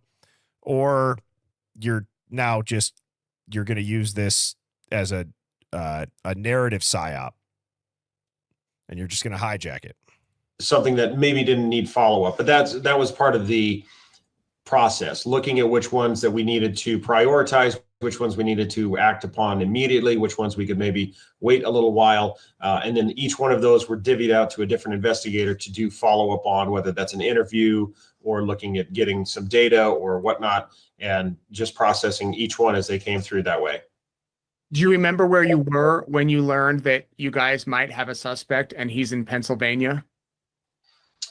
or you're going to use this as a narrative psyop and you're just going to hijack it. Something that maybe didn't need follow-up, but that was part of the process, looking at which ones that we needed to prioritize, which ones we needed to act upon immediately, which ones we could maybe wait a little while. And then each one of those were divvied out to a different investigator to do follow-up on, whether that's an interview or looking at getting some data or whatnot, and just processing each one as they came through that way. Do you remember where you were when you learned that you guys might have a suspect and he's in Pennsylvania?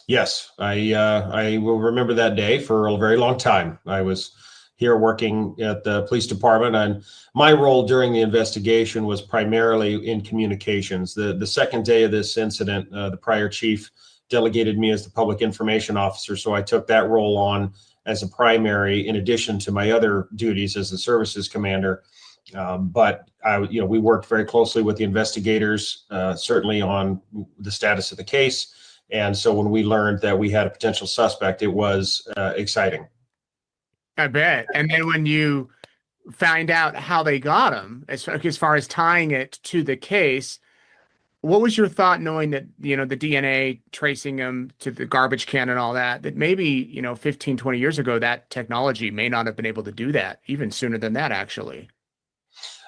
Yes, I will remember that day for a very long time. I was here working at the police department, and my role during the investigation was primarily in communications. The second day of this incident, the prior chief delegated me as the public information officer, so I took that role on as a primary, in addition to my other duties as the services commander. But we worked very closely with the investigators, certainly on the status of the case. And so when we learned that we had a potential suspect, it was exciting. I bet. And then when you find out how they got him, as far as tying it to the case, what was your thought knowing that, the DNA tracing him to the garbage can and all that, that maybe, 15, 20 years ago, that technology may not have been able to do that, even sooner than that, actually?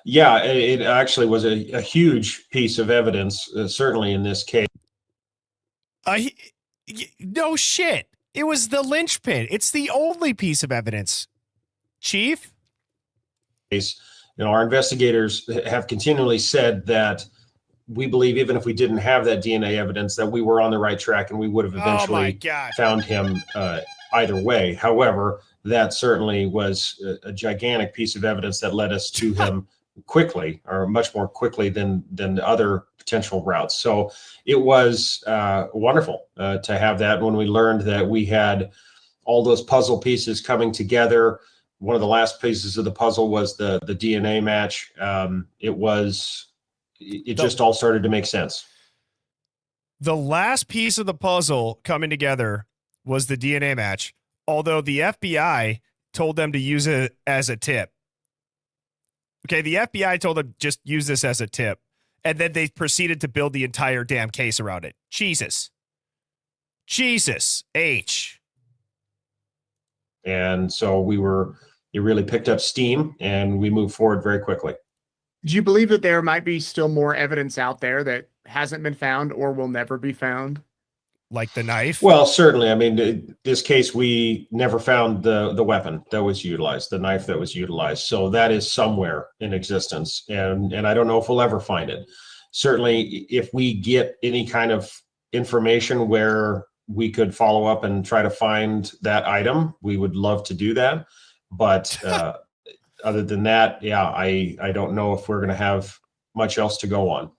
Yeah, it actually was a huge piece of evidence, certainly in this case. No shit. It was the lynchpin. It's the only piece of evidence. Chief? Our investigators have continually said that we believe even if we didn't have that DNA evidence, that we were on the right track and we would have eventually found him either way. However, that certainly was a gigantic piece of evidence that led us to him quickly, or much more quickly than other potential routes. So it was wonderful to have that. When we learned that we had all those puzzle pieces coming together, one of the last pieces of the puzzle was the DNA match. It just all started to make sense. The last piece of the puzzle coming together was the DNA match, although the FBI told them to use it as a tip. Okay, the FBI told them just use this as a tip, and then they proceeded to build the entire damn case around it. Jesus H. And so it really picked up steam, and we moved forward very quickly. Do you believe that there might be still more evidence out there that hasn't been found or will never be found? Like the knife? Well, certainly. I mean, this case, we never found the weapon that was utilized, the knife that was utilized. So that is somewhere in existence. And I don't know if we'll ever find it. Certainly, if we get any kind of information where we could follow up and try to find that item, we would love to do that. But other than that, yeah, I don't know if we're going to have much else to go on.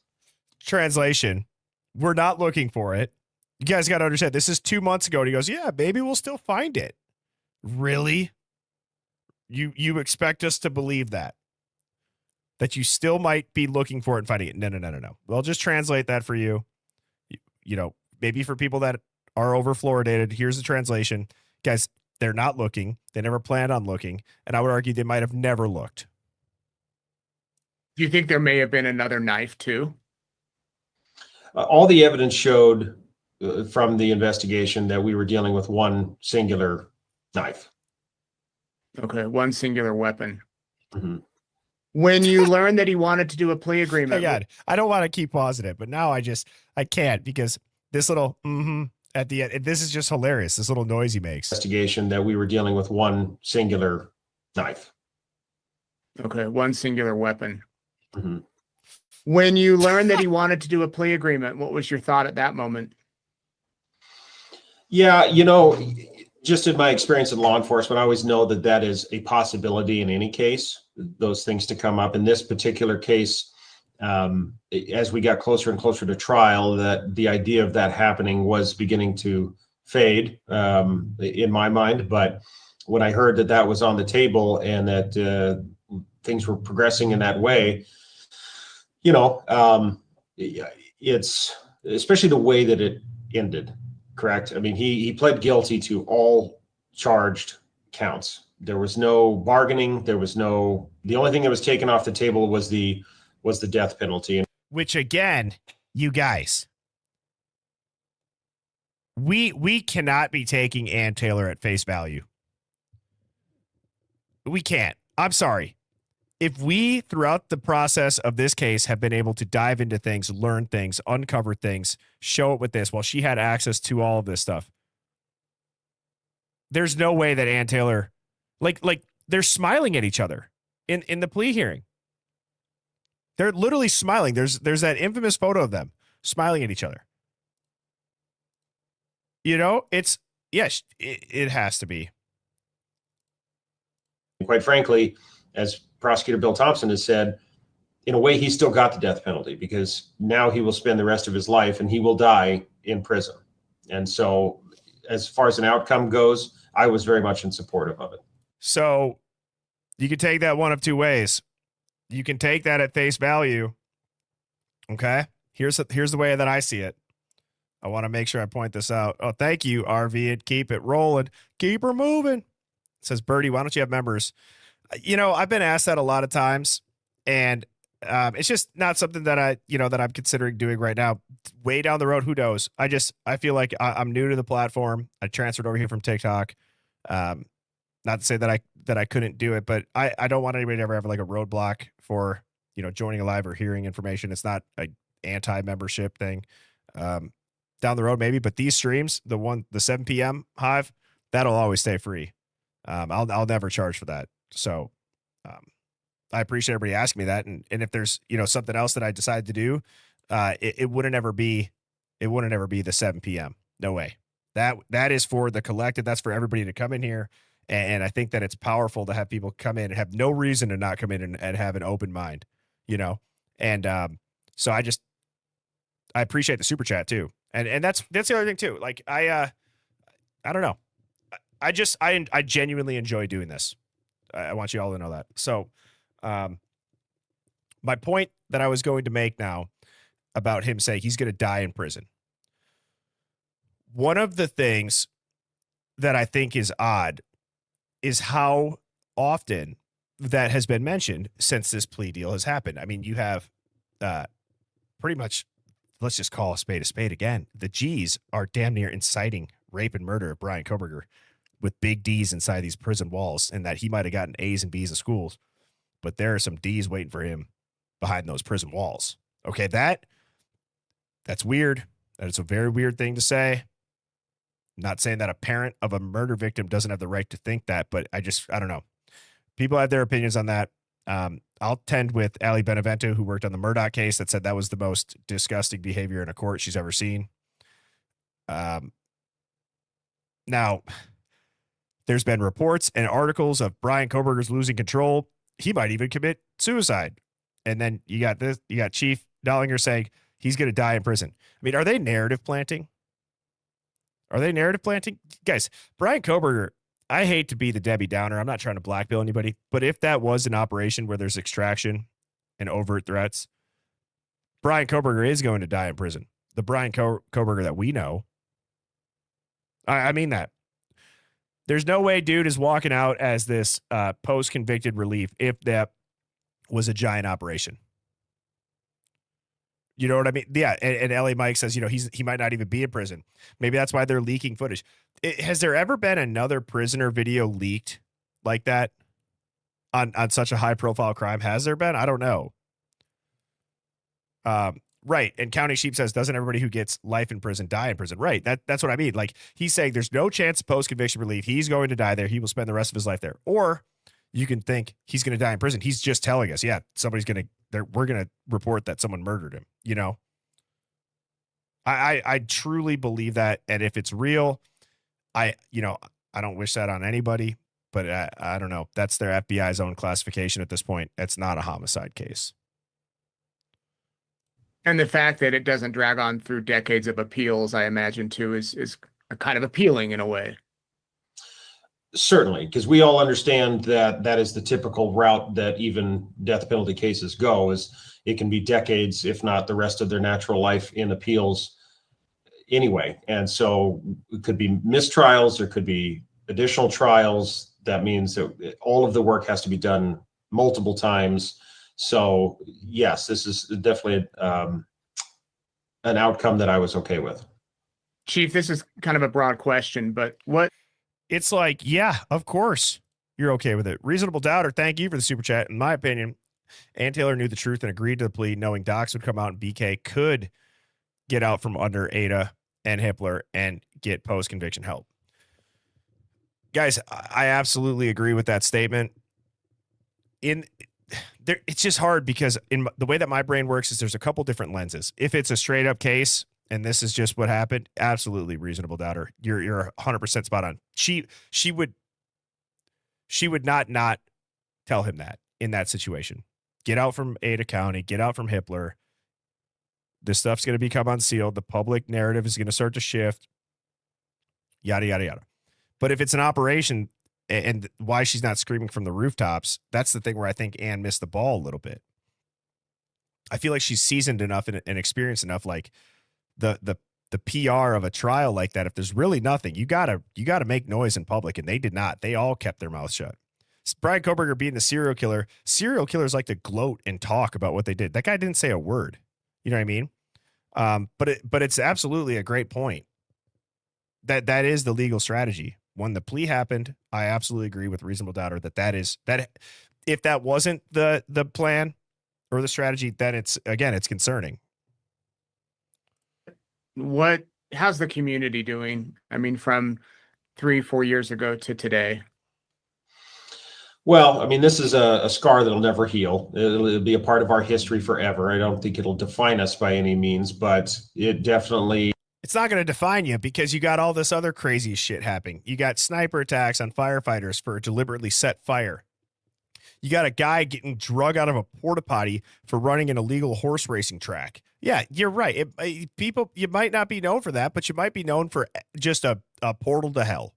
Translation: we're not looking for it. You guys got to understand, this is 2 months ago. And he goes, yeah, maybe we'll still find it. Really? You expect us to believe that you still might be looking for it and finding it? No. We'll just translate that for you. Maybe for people that are over fluoridated, here's the translation. Guys, they're not looking. They never planned on looking. And I would argue they might have never looked. Do you think there may have been another knife too? All the evidence showed from the investigation that we were dealing with one singular knife. Okay, one singular weapon. Mm-hmm. When you learned that he wanted to do a plea agreement. Oh God, I don't want to keep pausing it, but now I can't, because this little at the end, this is just hilarious. This little noise he makes. Investigation that we were dealing with one singular knife. Okay, one singular weapon. Mm-hmm. When you learned that he wanted to do a plea agreement, what was your thought at that moment? Yeah, just in my experience in law enforcement, I always know that is a possibility in any case, those things to come up. In this particular case, as we got closer and closer to trial, that the idea of that happening was beginning to fade in my mind. But when I heard that was on the table and that things were progressing in that way, it's especially the way that it ended. Correct. I mean, he pled guilty to all charged counts. There was no bargaining. The only thing that was taken off the table was the death penalty. Which, again, you guys, we cannot be taking Ann Taylor at face value. We can't. I'm sorry. If we, throughout the process of this case, have been able to dive into things, learn things, uncover things, show it with this, while she had access to all of this stuff, there's no way that Ann Taylor, like they're smiling at each other in the plea hearing. They're literally smiling. There's that infamous photo of them smiling at each other. You know, it has to be. Quite frankly, as Prosecutor Bill Thompson has said, in a way, he still got the death penalty because now he will spend the rest of his life and he will die in prison. And so as far as an outcome goes, I was very much in support of it. So you can take that one of two ways. You can take that at face value. Okay. Here's the way that I see it. I want to make sure I point this out. Oh, thank you, RV, and keep it rolling. Keep her moving. It says, Birdie, why don't you have members? You know, I've been asked that a lot of times, and it's just not something that I'm considering doing right now. Way down the road, who knows? I feel like I'm new to the platform. I transferred over here from TikTok. Not to say that I couldn't do it, but I don't want anybody to ever have like a roadblock for, joining a live or hearing information. It's not a anti-membership thing. Down the road, maybe, but these streams, the 7 p.m. Hive, that'll always stay free. I'll never charge for that. So, I appreciate everybody asking me that. And if there's, something else that I decide to do, it wouldn't ever be the 7 p.m. No way. That is for the collective. That's for everybody to come in here. And I think that it's powerful to have people come in and have no reason to not come in and have an open mind, and, so I appreciate the super chat too. And that's the other thing too. Like I don't know. I genuinely enjoy doing this. I want you all to know that. So, my point that I was going to make now about him saying he's going to die in prison. One of the things that I think is odd is how often that has been mentioned since this plea deal has happened. I mean, you have pretty much, let's just call a spade again. The G's are damn near inciting rape and murder of Brian Kohberger with big D's inside these prison walls, and that he might have gotten A's and B's in schools, but there are some D's waiting for him behind those prison walls. Okay, that's weird. That is a very weird thing to say. I'm not saying that a parent of a murder victim doesn't have the right to think that, but I don't know. People have their opinions on that. I'll tend with Ali Benevento, who worked on the Murdoch case, that said that was the most disgusting behavior in a court she's ever seen. Now, there's been reports and articles of Brian Kohberger's losing control. He might even commit suicide. And then you got Chief Dollinger saying he's going to die in prison. I mean, are they narrative planting? Guys, Brian Kohberger, I hate to be the Debbie Downer. I'm not trying to blackmail anybody, but if that was an operation where there's extraction and overt threats, Brian Kohberger is going to die in prison. The Brian Kohberger that we know. I mean that. There's no way dude is walking out as this post-convicted relief if that was a giant operation. You know what I mean? Yeah. And LA Mike says, he might not even be in prison. Maybe that's why they're leaking footage. Has there ever been another prisoner video leaked like that on such a high profile crime? Has there been? I don't know. Right. And County Sheep says, doesn't everybody who gets life in prison die in prison? Right. That's what I mean. Like, he's saying there's no chance of post-conviction relief. He's going to die there. He will spend the rest of his life there. Or you can think he's going to die in prison. He's just telling us, yeah, we're going to report that someone murdered him. I truly believe that. And if it's real, I don't wish that on anybody, but I don't know. That's their FBI's own classification at this point. It's not a homicide case. And the fact that it doesn't drag on through decades of appeals, I imagine too, is kind of appealing in a way. Certainly, because we all understand that is the typical route that even death penalty cases go, is it can be decades, if not the rest of their natural life in appeals anyway. And so it could be mistrials, there could be additional trials. That means that all of the work has to be done multiple times. So yes, this is definitely an outcome that I was okay with. Chief, this is kind of a broad question, but what? It's like, yeah, of course you're okay with it. Reasonable Doubter, thank you for the super chat. In my opinion, Ann Taylor knew the truth and agreed to the plea, knowing Docs would come out and BK could get out from under Ada and Hippler and get post-conviction help. Guys, I absolutely agree with that statement. it's just hard because the way that my brain works is there's a couple different lenses. If it's a straight up case and this is just what happened, absolutely reasonable doubter. You're 100% spot on. She would not tell him that in that situation. Get out from Ada County, get out from Hitler. This stuff's going to become unsealed. The public narrative is going to start to shift. Yada, yada, yada. But if it's an operation, and why she's not screaming from the rooftops, that's the thing where I think Anne missed the ball a little bit. I feel like she's seasoned enough and experienced enough, like the PR of a trial like that. If there's really nothing, you gotta make noise in public, and they did not. They all kept their mouths shut. Brian Kohberger being the serial killers like to gloat and talk about what they did. That guy didn't say a word. You know what I mean? But it's absolutely a great point. That is the legal strategy. When the plea happened, I absolutely agree with reasonable doubter that if that wasn't the plan or the strategy, then it's concerning. How's the community doing? I mean, from 3-4 years ago to today. Well, I mean, this is a scar that'll never heal. It'll be a part of our history forever. I don't think it'll define us by any means, but it definitely... It's not going to define you because you got all this other crazy shit happening. You got sniper attacks on firefighters for deliberately set fire. You got a guy getting drug out of a porta-potty for running an illegal horse racing track. Yeah, you're right. People, you might not be known for that, but you might be known for just a portal to hell.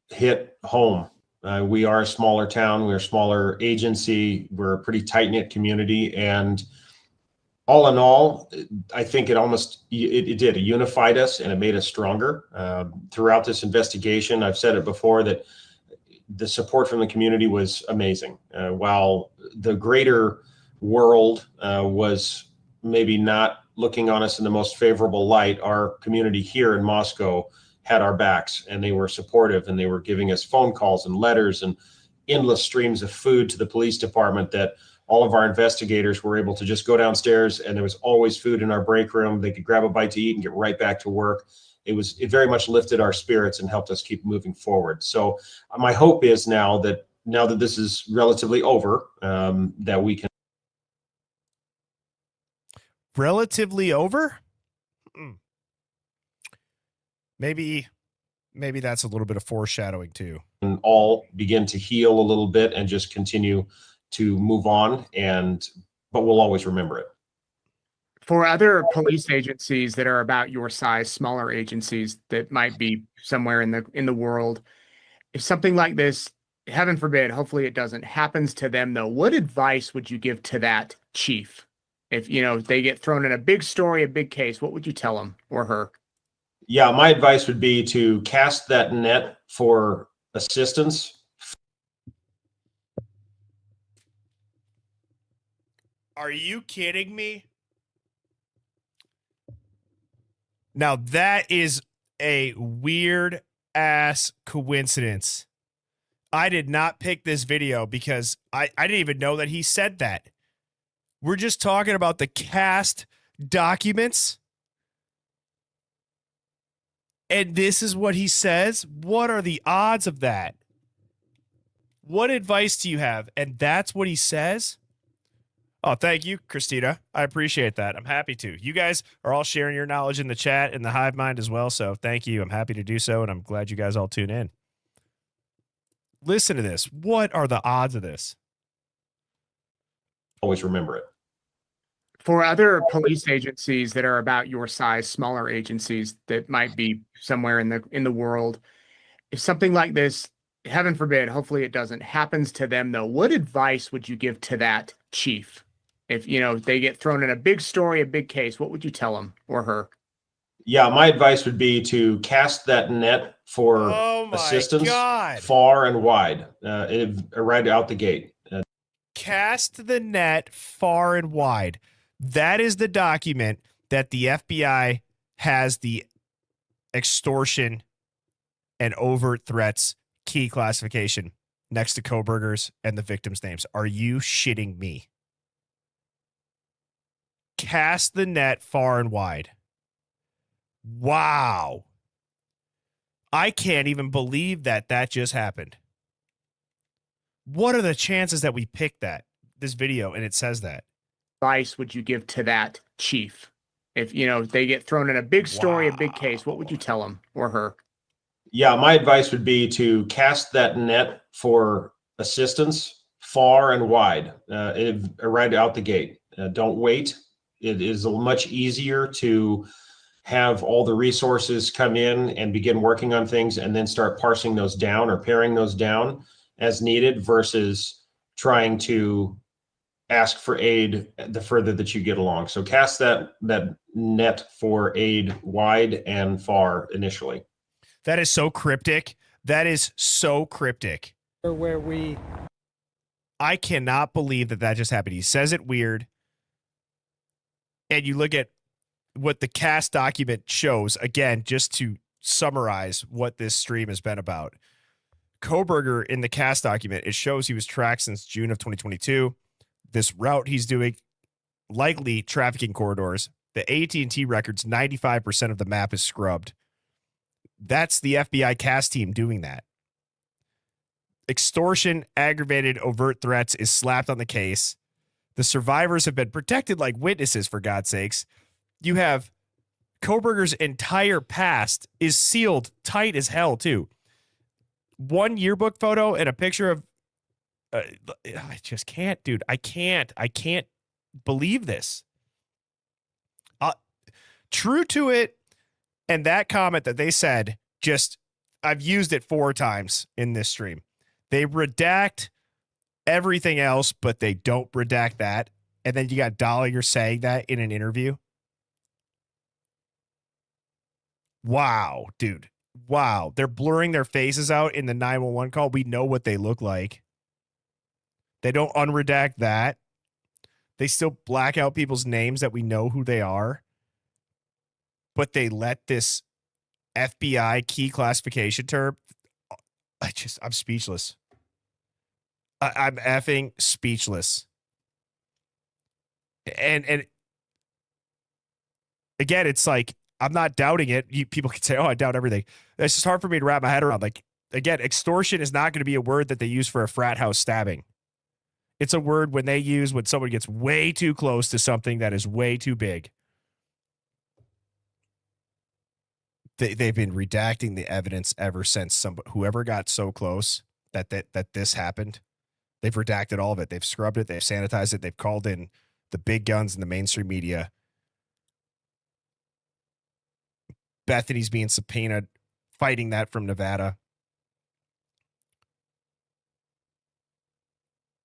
Hit home. We are a smaller town. We're a smaller agency. We're a pretty tight-knit community. And all in all, I think it did. It unified us and it made us stronger. Throughout this investigation, I've said it before that the support from the community was amazing. While the greater world was maybe not looking on us in the most favorable light, our community here in Moscow had our backs, and they were supportive, and they were giving us phone calls and letters and endless streams of food to the police department that all of our investigators were able to just go downstairs, and there was always food in our break room. They could grab a bite to eat and get right back to work. It very much lifted our spirits and helped us keep moving forward. So my hope is now that this is relatively over, that we can. Relatively over? Maybe that's a little bit of foreshadowing too. And all begin to heal a little bit and just continue to move on, but we'll always remember it. For other police agencies that are about your size, smaller agencies that might be somewhere in the world, if something like this, heaven forbid, hopefully it doesn't, happens to them though, what advice would you give to that chief? If they get thrown in a big story, a big case, what would you tell him or her? Yeah, my advice would be to cast that net for assistance. Are you kidding me? Now that is a weird ass coincidence. I did not pick this video because I didn't even know that he said that. We're just talking about the cast documents. And this is what he says? What are the odds of that? What advice do you have? And that's what he says? Oh, thank you, Christina. I appreciate that. I'm happy to. You guys are all sharing your knowledge in the chat and the hive mind as well. So thank you. I'm happy to do so. And I'm glad you guys all tune in. Listen to this. What are the odds of this? Always remember it. For other police agencies that are about your size, smaller agencies that might be somewhere in the world, if something like this, heaven forbid, hopefully it doesn't, happens to them though, what advice would you give to that chief? If they get thrown in a big story, a big case, what would you tell him or her? Yeah, my advice would be to cast that net for assistance far and wide, right out the gate. Cast the net far and wide. That is the document that the FBI has the extortion and overt threats key classification next to Kohberger's and the victims' names. Are you shitting me? Cast the net far and wide. Wow. I can't even believe that just happened. What are the chances that we picked this video and it says that? Advice would you give to that chief? If, they get thrown in a big story, a big case, what would you tell him or her? Yeah, my advice would be to cast that net for assistance far and wide, right out the gate. Don't wait. It is much easier to have all the resources come in and begin working on things and then start parsing those down or paring those down as needed versus trying to ask for aid the further that you get along. So cast that net for aid wide and far initially. That is so cryptic. That is so cryptic. I cannot believe that just happened. He says it weird. And you look at what the cast document shows, again, just to summarize what this stream has been about. Kohberger in the cast document, it shows he was tracked since June of 2022. This route he's doing, likely trafficking corridors. The AT&T records, 95% of the map is scrubbed. That's the FBI cast team doing that. Extortion, aggravated overt threats is slapped on the case. The survivors have been protected like witnesses, for God's sakes. You have Kohberger's entire past is sealed tight as hell, too. One yearbook photo and a picture of... I just can't, dude. I can't believe this. True to it, and that comment that they said, I've used it 4 times in this stream. They redact everything else, but they don't redact that. And then you got Dollinger saying that in an interview. Wow, dude. Wow. They're blurring their faces out in the 911 call. We know what they look like. They don't unredact that. They still black out people's names that we know who they are. But they let this FBI key classification term. I'm speechless. I'm effing speechless. And again, it's like, I'm not doubting it. People can say, oh, I doubt everything. It's just hard for me to wrap my head around. Like, again, extortion is not going to be a word that they use for a frat house stabbing. It's a word when someone gets way too close to something that is way too big. They've been redacting the evidence ever since whoever got so close that this happened. They've redacted all of it. They've scrubbed it. They've sanitized it. They've called in the big guns in the mainstream media. Bethany's being subpoenaed, fighting that from Nevada.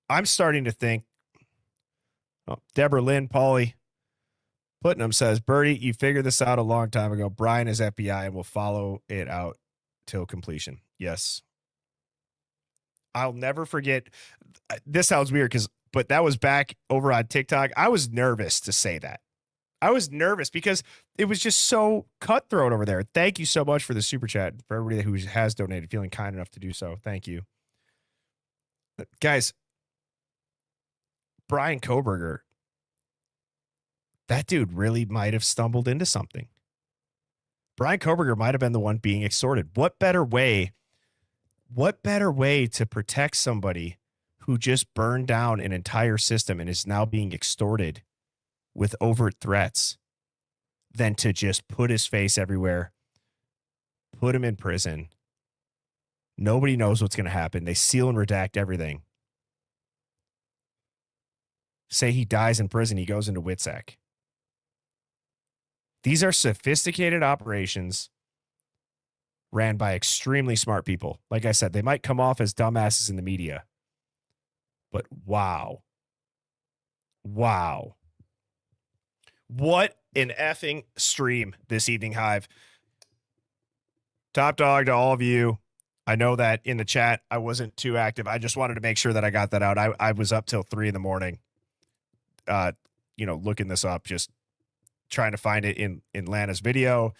I'm starting to think, Deborah Lynn, Pauly Putnam says, Bertie, you figured this out a long time ago. Brian is FBI and will follow it out till completion. Yes. I'll never forget. This sounds weird but that was back over on TikTok. I was nervous to say that. I was nervous because it was just so cutthroat over there. Thank you so much for the super chat, for everybody who has donated, feeling kind enough to do so. Thank you. Guys, Brian Kohberger, that dude really might have stumbled into something. Brian Kohberger might have been the one being extorted. What better way to protect somebody who just burned down an entire system and is now being extorted with overt threats than to just put his face everywhere, put him in prison. Nobody knows what's going to happen. They seal and redact everything. Say he dies in prison, he goes into WITSEC. These are sophisticated operations ran by extremely smart people. Like I said, they might come off as dumbasses in the media. But wow. Wow. What an effing stream this evening, Hive. Top dog to all of you. I know that in the chat, I wasn't too active. I just wanted to make sure that I got that out. I was up till 3 a.m. Looking this up, just trying to find it in Lana's video,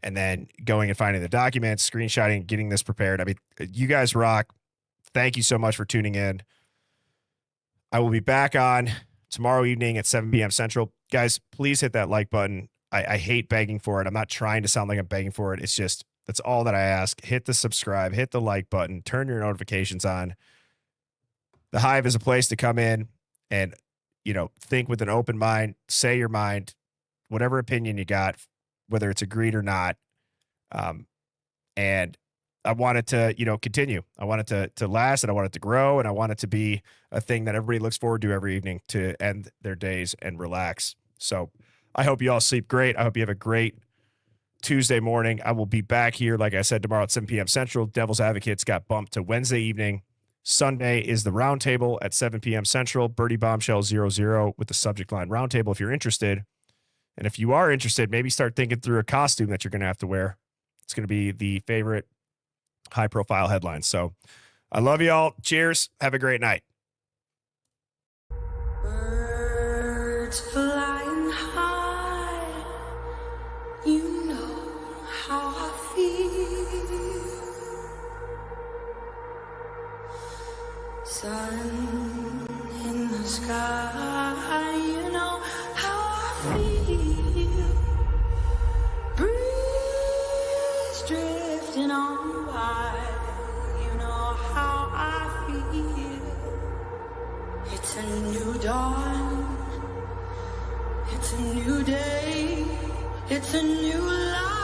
and then going and finding the documents, screenshotting, getting this prepared. I mean, you guys rock. Thank you so much for tuning in. I will be back on tomorrow evening at 7 p.m. Central. Guys, please hit that like button. I hate begging for it. I'm not trying to sound like I'm begging for it. It's just, that's all that I ask. Hit the subscribe, hit the like button, turn your notifications on. The Hive is a place to come in and, think with an open mind, say your mind, whatever opinion you got, whether it's agreed or not. And I want it to, continue. I want it to last, and I want it to grow, and I want it to be a thing that everybody looks forward to every evening to end their days and relax. So I hope you all sleep great. I hope you have a great Tuesday morning. I will be back here, like I said, tomorrow at 7 p.m. Central. Devil's Advocates got bumped to Wednesday evening. Sunday is the roundtable at 7 p.m. Central. Birdie Bombshell 00 with the subject line roundtable if you're interested. And if you are interested, maybe start thinking through a costume that you're going to have to wear. It's going to be the favorite high-profile headlines. So I love you all. Cheers. Have a great night. Birds flying high, you know how I feel. Sun in the sky, you know how I feel. Breeze drifting on by, you know how I feel. It's a new dawn, it's a new day, it's a new life.